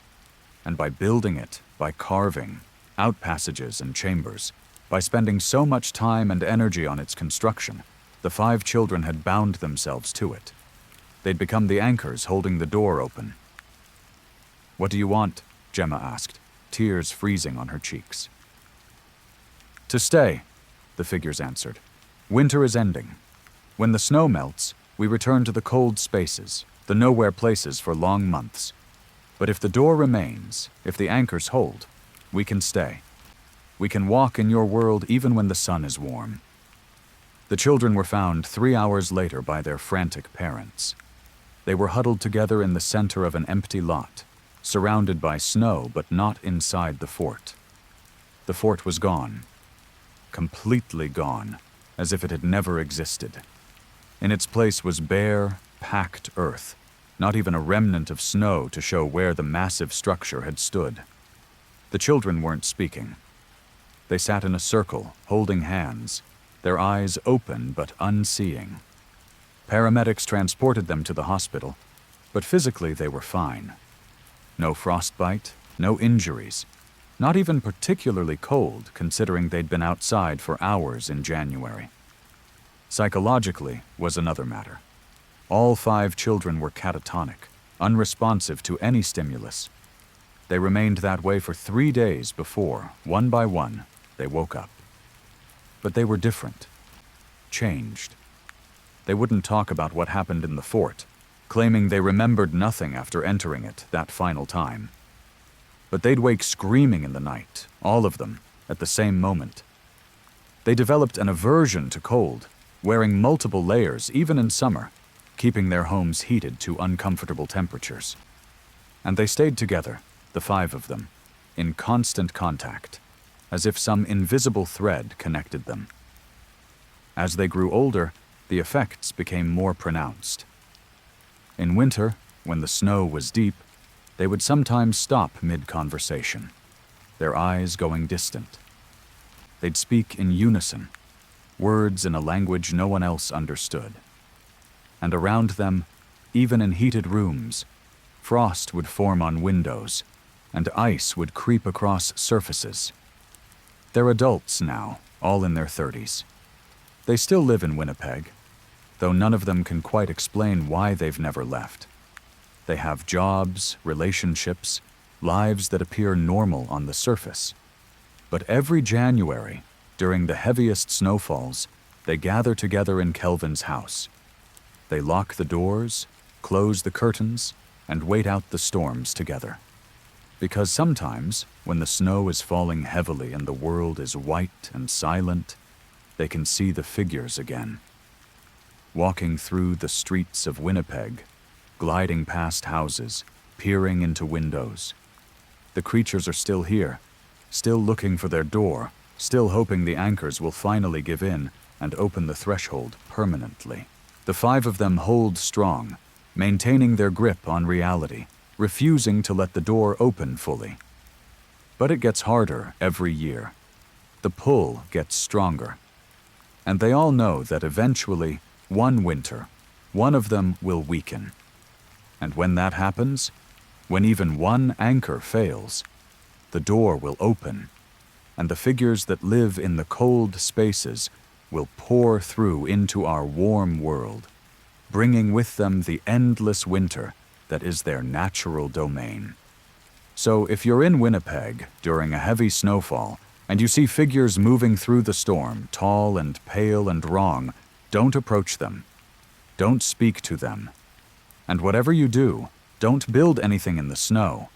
And by building it, by carving, out passages and chambers, by spending so much time and energy on its construction, the 5 children had bound themselves to it. They'd become the anchors holding the door open. "What do you want?" Gemma asked, tears freezing on her cheeks. "To stay," the figures answered. "Winter is ending. When the snow melts, we return to the cold spaces, the nowhere places for long months. But if the door remains, if the anchors hold, we can stay. We can walk in your world even when the sun is warm." The children were found 3 hours later by their frantic parents. They were huddled together in the center of an empty lot, surrounded by snow but not inside the fort. The fort was gone. Completely gone, as if it had never existed. In its place was bare, packed earth, not even a remnant of snow to show where the massive structure had stood. The children weren't speaking. They sat in a circle, holding hands, their eyes open but unseeing. Paramedics transported them to the hospital, but physically they were fine. No frostbite, no injuries, not even particularly cold considering they'd been outside for hours in January. Psychologically was another matter. All 5 children were catatonic, unresponsive to any stimulus. They remained that way for 3 days before, one by one, they woke up. But they were different, changed. They wouldn't talk about what happened in the fort, claiming they remembered nothing after entering it that final time. But they'd wake screaming in the night, all of them, at the same moment. They developed an aversion to cold, wearing multiple layers even in summer, keeping their homes heated to uncomfortable temperatures. And they stayed together, the 5 of them, in constant contact, as if some invisible thread connected them. As they grew older, the effects became more pronounced. In winter, when the snow was deep, they would sometimes stop mid-conversation, their eyes going distant. They'd speak in unison, words in a language no one else understood. And around them, even in heated rooms, frost would form on windows, and ice would creep across surfaces. They're adults now, all in their 30s. They still live in Winnipeg, though none of them can quite explain why they've never left. They have jobs, relationships, lives that appear normal on the surface. But every January, during the heaviest snowfalls, they gather together in Kelvin's house. They lock the doors, close the curtains, and wait out the storms together. Because sometimes, when the snow is falling heavily and the world is white and silent, they can see the figures again. Walking through the streets of Winnipeg, gliding past houses, peering into windows. The creatures are still here, still looking for their door, still hoping the anchors will finally give in and open the threshold permanently. The 5 of them hold strong, maintaining their grip on reality, refusing to let the door open fully. But it gets harder every year. The pull gets stronger. And they all know that eventually, one winter, one of them will weaken. And when that happens, when even one anchor fails, the door will open, and the figures that live in the cold spaces will pour through into our warm world, bringing with them the endless winter that is their natural domain. So if you're in Winnipeg during a heavy snowfall and you see figures moving through the storm, tall and pale and wrong, don't approach them. Don't speak to them. And whatever you do, don't build anything in the snow.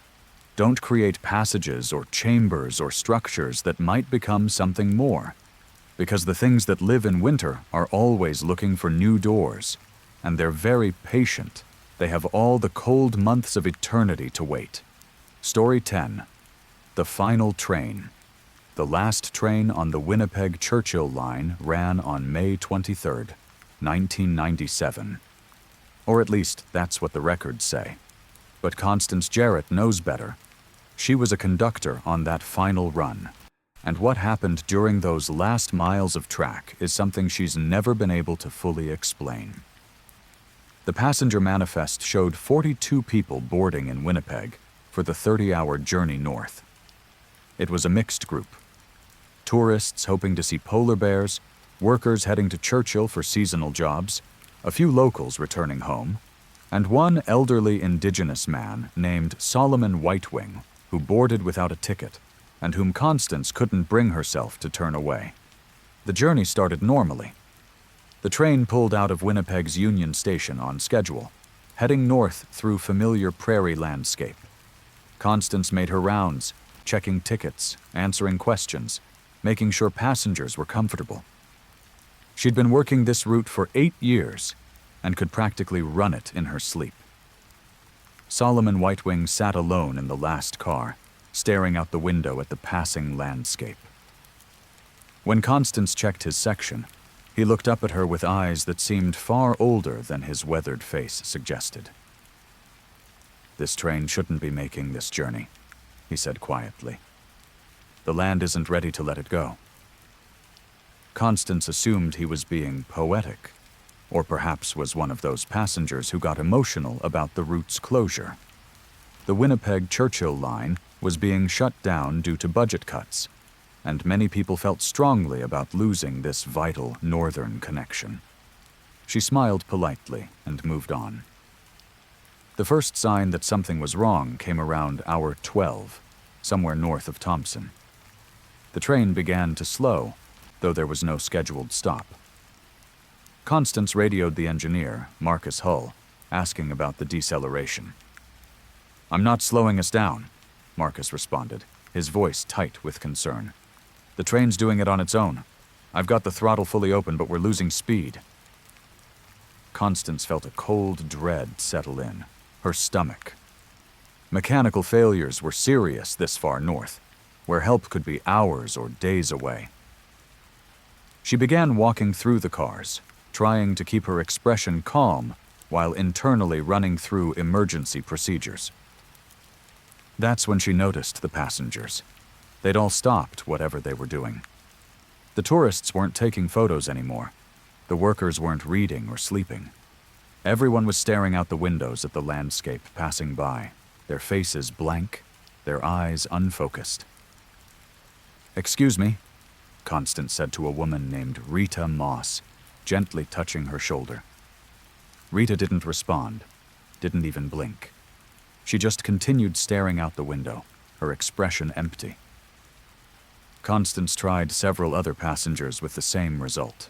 Don't create passages or chambers or structures that might become something more. Because the things that live in winter are always looking for new doors, and they're very patient. They have all the cold months of eternity to wait. Story 10. The Final Train. The last train on the Winnipeg-Churchill line ran on May 23, 1997. Or at least that's what the records say. But Constance Jarrett knows better. She was a conductor on that final run. And what happened during those last miles of track is something she's never been able to fully explain. The passenger manifest showed 42 people boarding in Winnipeg for the 30-hour journey north. It was a mixed group. Tourists hoping to see polar bears, workers heading to Churchill for seasonal jobs, a few locals returning home, and one elderly Indigenous man named Solomon Whitewing who boarded without a ticket and whom Constance couldn't bring herself to turn away. The journey started normally. The train pulled out of Winnipeg's Union Station on schedule, heading north through familiar prairie landscape. Constance made her rounds, checking tickets, answering questions, making sure passengers were comfortable. She'd been working this route for 8 years and could practically run it in her sleep. Solomon Whitewing sat alone in the last car, staring out the window at the passing landscape. When Constance checked his section, He looked up at her with eyes that seemed far older than his weathered face suggested. "This train shouldn't be making this journey," he said quietly. "The land isn't ready to let it go." Constance assumed he was being poetic, or perhaps was one of those passengers who got emotional about the route's closure. The Winnipeg-Churchill line was being shut down due to budget cuts, and many people felt strongly about losing this vital northern connection. She smiled politely and moved on. The first sign that something was wrong came around hour 12, somewhere north of Thompson. The train began to slow, though there was no scheduled stop. Constance radioed the engineer, Marcus Hull, asking about the deceleration. "I'm not slowing us down," Marcus responded, his voice tight with concern. "The train's doing it on its own. I've got the throttle fully open, but we're losing speed." Constance felt a cold dread settle in, her stomach. Mechanical failures were serious this far north, where help could be hours or days away. She began walking through the cars, trying to keep her expression calm while internally running through emergency procedures. That's when she noticed the passengers. They'd all stopped whatever they were doing. The tourists weren't taking photos anymore. The workers weren't reading or sleeping. Everyone was staring out the windows at the landscape passing by, their faces blank, their eyes unfocused. "Excuse me," Constance said to a woman named Rita Moss, gently touching her shoulder. Rita didn't respond, didn't even blink. She just continued staring out the window, her expression empty. Constance tried several other passengers with the same result.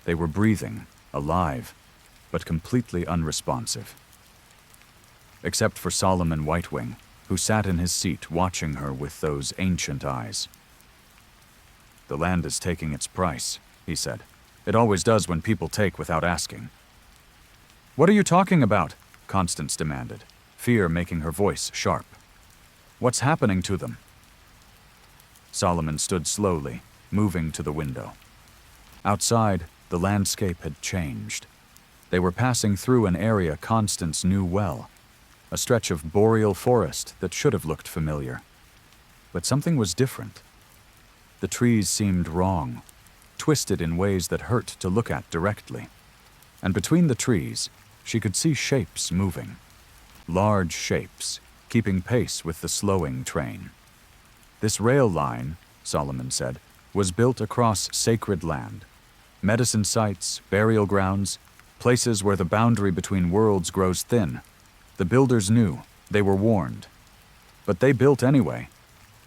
They were breathing, alive, but completely unresponsive. Except for Solomon Whitewing, who sat in his seat watching her with those ancient eyes. "The land is taking its price," he said. "It always does when people take without asking." "What are you talking about?" Constance demanded, fear making her voice sharp. "What's happening to them?" Solomon stood slowly, moving to the window. Outside, the landscape had changed. They were passing through an area Constance knew well, a stretch of boreal forest that should have looked familiar. But something was different. The trees seemed wrong, twisted in ways that hurt to look at directly. And between the trees, she could see shapes moving. Large shapes, keeping pace with the slowing train. This rail line, Solomon said, was built across sacred land. Medicine sites, burial grounds, places where the boundary between worlds grows thin. The builders knew, they were warned. But they built anyway,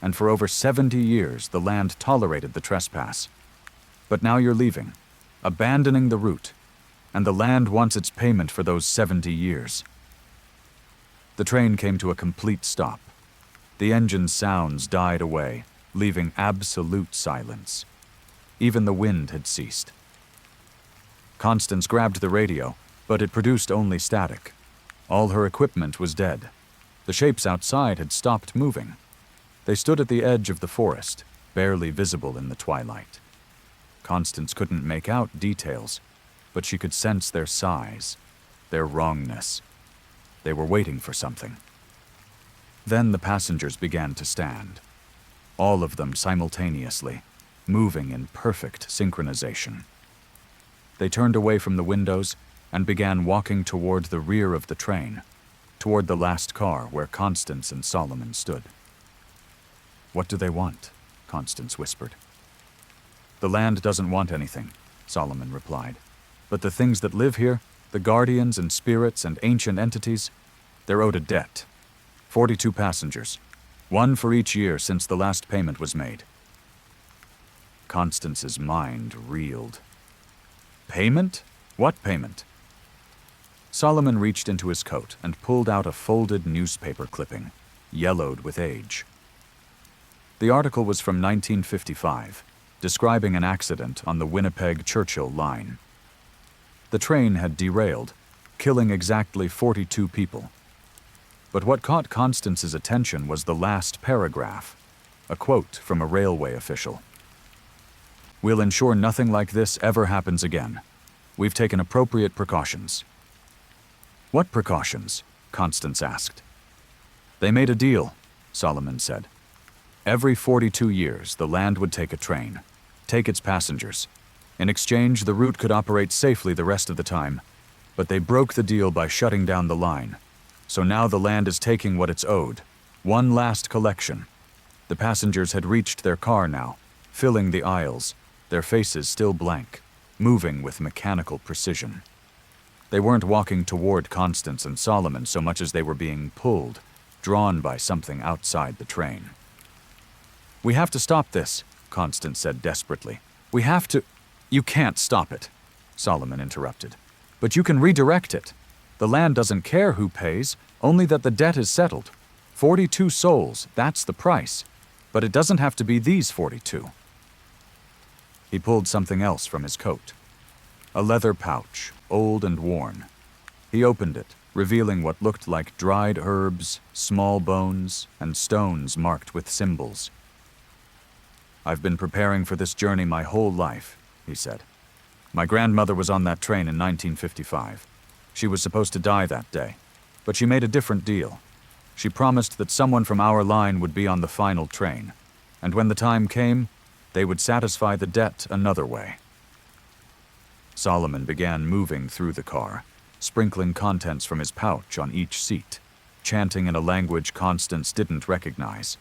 and for over 70 years the land tolerated the trespass. But now you're leaving, abandoning the route, and the land wants its payment for those 70 years. The train came to a complete stop. The engine's sounds died away, leaving absolute silence. Even the wind had ceased. Constance grabbed the radio, but it produced only static. All her equipment was dead. The shapes outside had stopped moving. They stood at the edge of the forest, barely visible in the twilight. Constance couldn't make out details, but she could sense their size, their wrongness. They were waiting for something. Then the passengers began to stand, all of them simultaneously, moving in perfect synchronization. They turned away from the windows and began walking toward the rear of the train, toward the last car where Constance and Solomon stood. "What do they want?" Constance whispered. "The land doesn't want anything," Solomon replied. "But the things that live here, the guardians and spirits and ancient entities, they're owed a debt. 42 passengers, one for each year since the last payment was made." Constance's mind reeled. "Payment? What payment?" Solomon reached into his coat and pulled out a folded newspaper clipping, yellowed with age. The article was from 1955, describing an accident on the Winnipeg-Churchill line. The train had derailed, killing exactly 42 people. But what caught Constance's attention was the last paragraph, a quote from a railway official. We'll ensure nothing like this ever happens again. We've taken appropriate precautions." "What precautions?" Constance asked. "They made a deal," Solomon said. "Every 42 years, the land would take a train, take its passengers. In exchange, the route could operate safely the rest of the time, but they broke the deal by shutting down the line. So now the land is taking what it's owed. One last collection. The passengers had reached their car now, filling the aisles, their faces still blank, moving with mechanical precision. They weren't walking toward Constance and Solomon so much as they were being pulled, drawn by something outside the train. "We have to stop this," Constance said desperately. "We have to—" "You can't stop it," Solomon interrupted. "But you can redirect it. The land doesn't care who pays, only that the debt is settled. 42 souls, that's the price. But it doesn't have to be these 42. He pulled something else from his coat. A leather pouch, old and worn. He opened it, revealing what looked like dried herbs, small bones, and stones marked with symbols. "I've been preparing for this journey my whole life," he said. "My grandmother was on that train in 1955. She was supposed to die that day, but she made a different deal. She promised that someone from our line would be on the final train, and when the time came, they would satisfy the debt another way." Solomon began moving through the car, sprinkling contents from his pouch on each seat, chanting in a language Constance didn't recognize.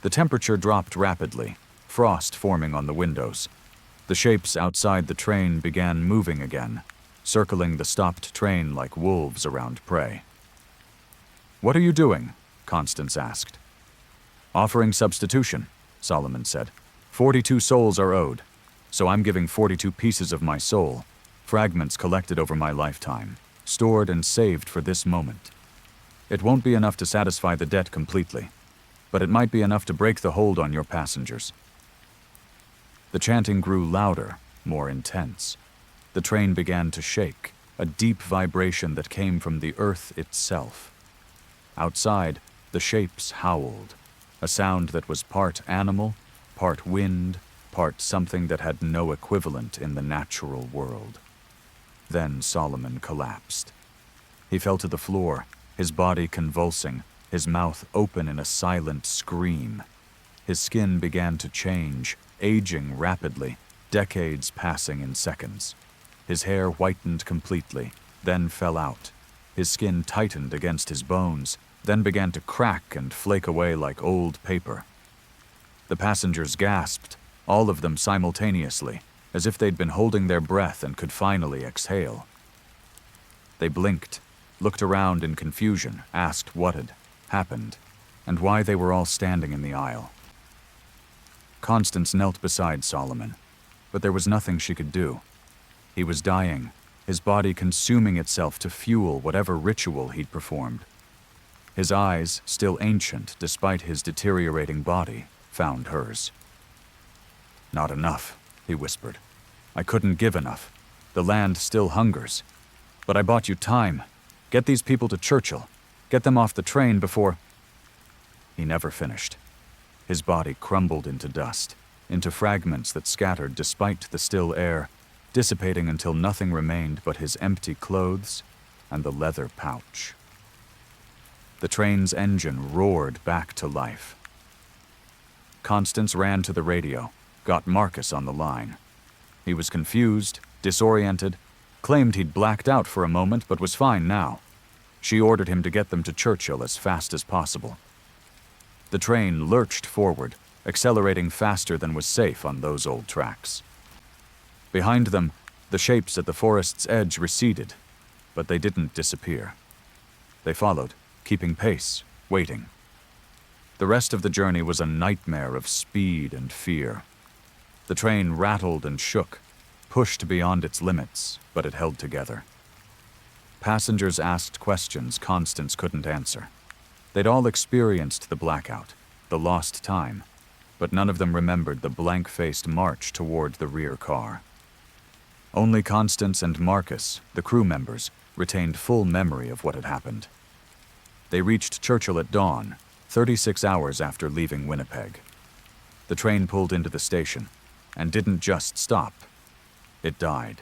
The temperature dropped rapidly, frost forming on the windows. The shapes outside the train began moving again, circling the stopped train like wolves around prey. "What are you doing?" Constance asked. "Offering substitution," Solomon said. 42 souls are owed, so I'm giving 42 pieces of my soul, fragments collected over my lifetime, stored and saved for this moment. It won't be enough to satisfy the debt completely, but it might be enough to break the hold on your passengers." The chanting grew louder, more intense. The train began to shake, a deep vibration that came from the earth itself. Outside, the shapes howled, a sound that was part animal, part wind, part something that had no equivalent in the natural world. Then Solomon collapsed. He fell to the floor, his body convulsing, his mouth open in a silent scream. His skin began to change, aging rapidly, decades passing in seconds. His hair whitened completely, then fell out. His skin tightened against his bones, then began to crack and flake away like old paper. The passengers gasped, all of them simultaneously, as if they'd been holding their breath and could finally exhale. They blinked, looked around in confusion, asked what had happened, and why they were all standing in the aisle. Constance knelt beside Solomon, but there was nothing she could do. He was dying, his body consuming itself to fuel whatever ritual he'd performed. His eyes, still ancient despite his deteriorating body, found hers. "Not enough," he whispered. "I couldn't give enough. The land still hungers. But I bought you time. Get these people to Churchill. Get them off the train before—" He never finished. His body crumbled into dust, into fragments that scattered despite the still air, dissipating until nothing remained but his empty clothes and the leather pouch. The train's engine roared back to life. Constance ran to the radio, got Marcus on the line. He was confused, disoriented, claimed he'd blacked out for a moment but was fine now. She ordered him to get them to Churchill as fast as possible. The train lurched forward, accelerating faster than was safe on those old tracks. Behind them, the shapes at the forest's edge receded, but they didn't disappear. They followed, keeping pace, waiting. The rest of the journey was a nightmare of speed and fear. The train rattled and shook, pushed beyond its limits, but it held together. Passengers asked questions Constance couldn't answer. They'd all experienced the blackout, the lost time, but none of them remembered the blank-faced march toward the rear car. Only Constance and Marcus, the crew members, retained full memory of what had happened. They reached Churchill at dawn, 36 hours after leaving Winnipeg. The train pulled into the station. and didn't just stop. It died.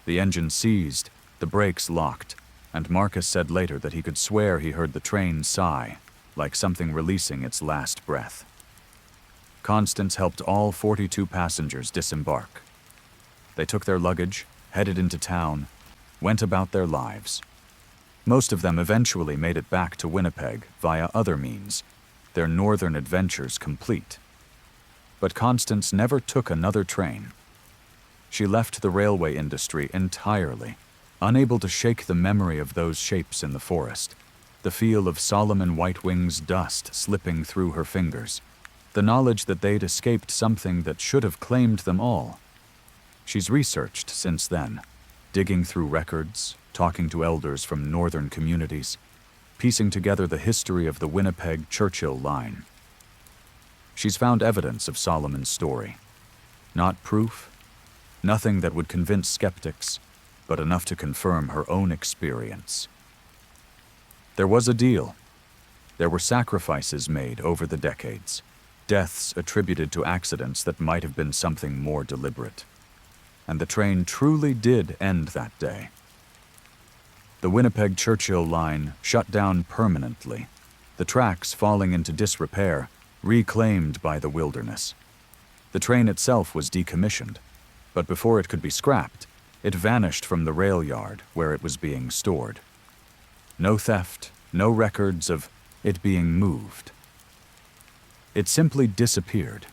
The engine seized, the brakes locked, and Marcus said later that he could swear he heard the train sigh, like something releasing its last breath. Constance helped all 42 passengers disembark. They took their luggage, headed into town, went about their lives. Most of them eventually made it back to Winnipeg via other means, their northern adventures complete. But Constance never took another train. She left the railway industry entirely, unable to shake the memory of those shapes in the forest, the feel of Solomon Whitewing's dust slipping through her fingers, the knowledge that they'd escaped something that should have claimed them all. She's researched since then, digging through records, talking to elders from northern communities, piecing together the history of the Winnipeg-Churchill line. She's found evidence of Solomon's story. Not proof, nothing that would convince skeptics, but enough to confirm her own experience. There was a deal. There were sacrifices made over the decades, deaths attributed to accidents that might have been something more deliberate. And the train truly did end that day. The Winnipeg-Churchill line shut down permanently, the tracks falling into disrepair, reclaimed by the wilderness. The train itself was decommissioned, but before it could be scrapped, it vanished from the rail yard where it was being stored. No theft, no records of it being moved. It simply disappeared.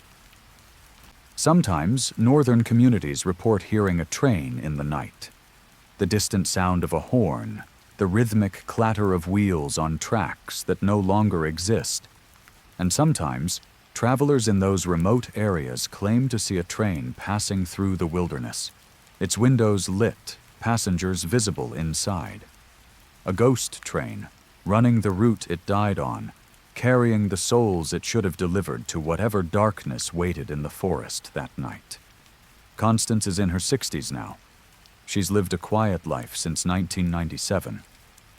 Sometimes, northern communities report hearing a train in the night. The distant sound of a horn, the rhythmic clatter of wheels on tracks that no longer exist. And sometimes, travelers in those remote areas claim to see a train passing through the wilderness, its windows lit, passengers visible inside. A ghost train, running the route it died on, carrying the souls it should have delivered to whatever darkness waited in the forest that night. Constance is in her 60s now. She's lived a quiet life since 1997,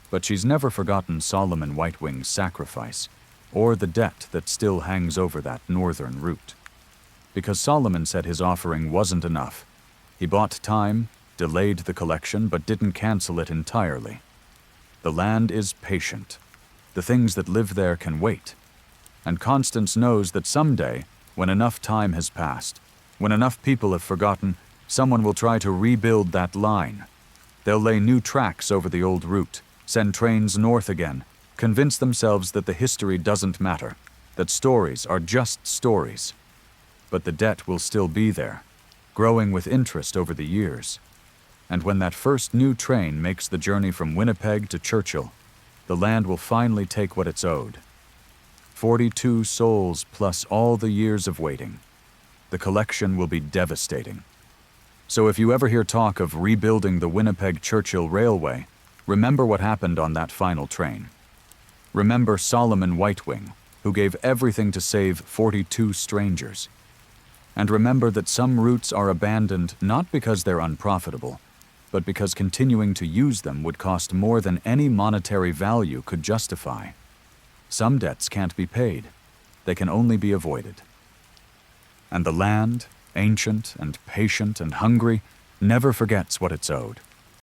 but she's never forgotten Solomon Whitewing's sacrifice, or the debt that still hangs over that northern route. Because Solomon said his offering wasn't enough, he bought time, delayed the collection, but didn't cancel it entirely. The land is patient. The things that live there can wait. And Constance knows that someday, when enough time has passed, when enough people have forgotten, someone will try to rebuild that line. They'll lay new tracks over the old route, send trains north again, convince themselves that the history doesn't matter, that stories are just stories. But the debt will still be there, growing with interest over the years. And when that first new train makes the journey from Winnipeg to Churchill, the land will finally take what it's owed. 42 souls plus all the years of waiting. The collection will be devastating. So if you ever hear talk of rebuilding the Winnipeg-Churchill Railway, remember what happened on that final train. Remember Solomon Whitewing, who gave everything to save 42 strangers. And remember that some routes are abandoned not because they're unprofitable, but because continuing to use them would cost more than any monetary value could justify. Some debts can't be paid. They can only be avoided. And the land, ancient and patient and hungry, never forgets what it's owed.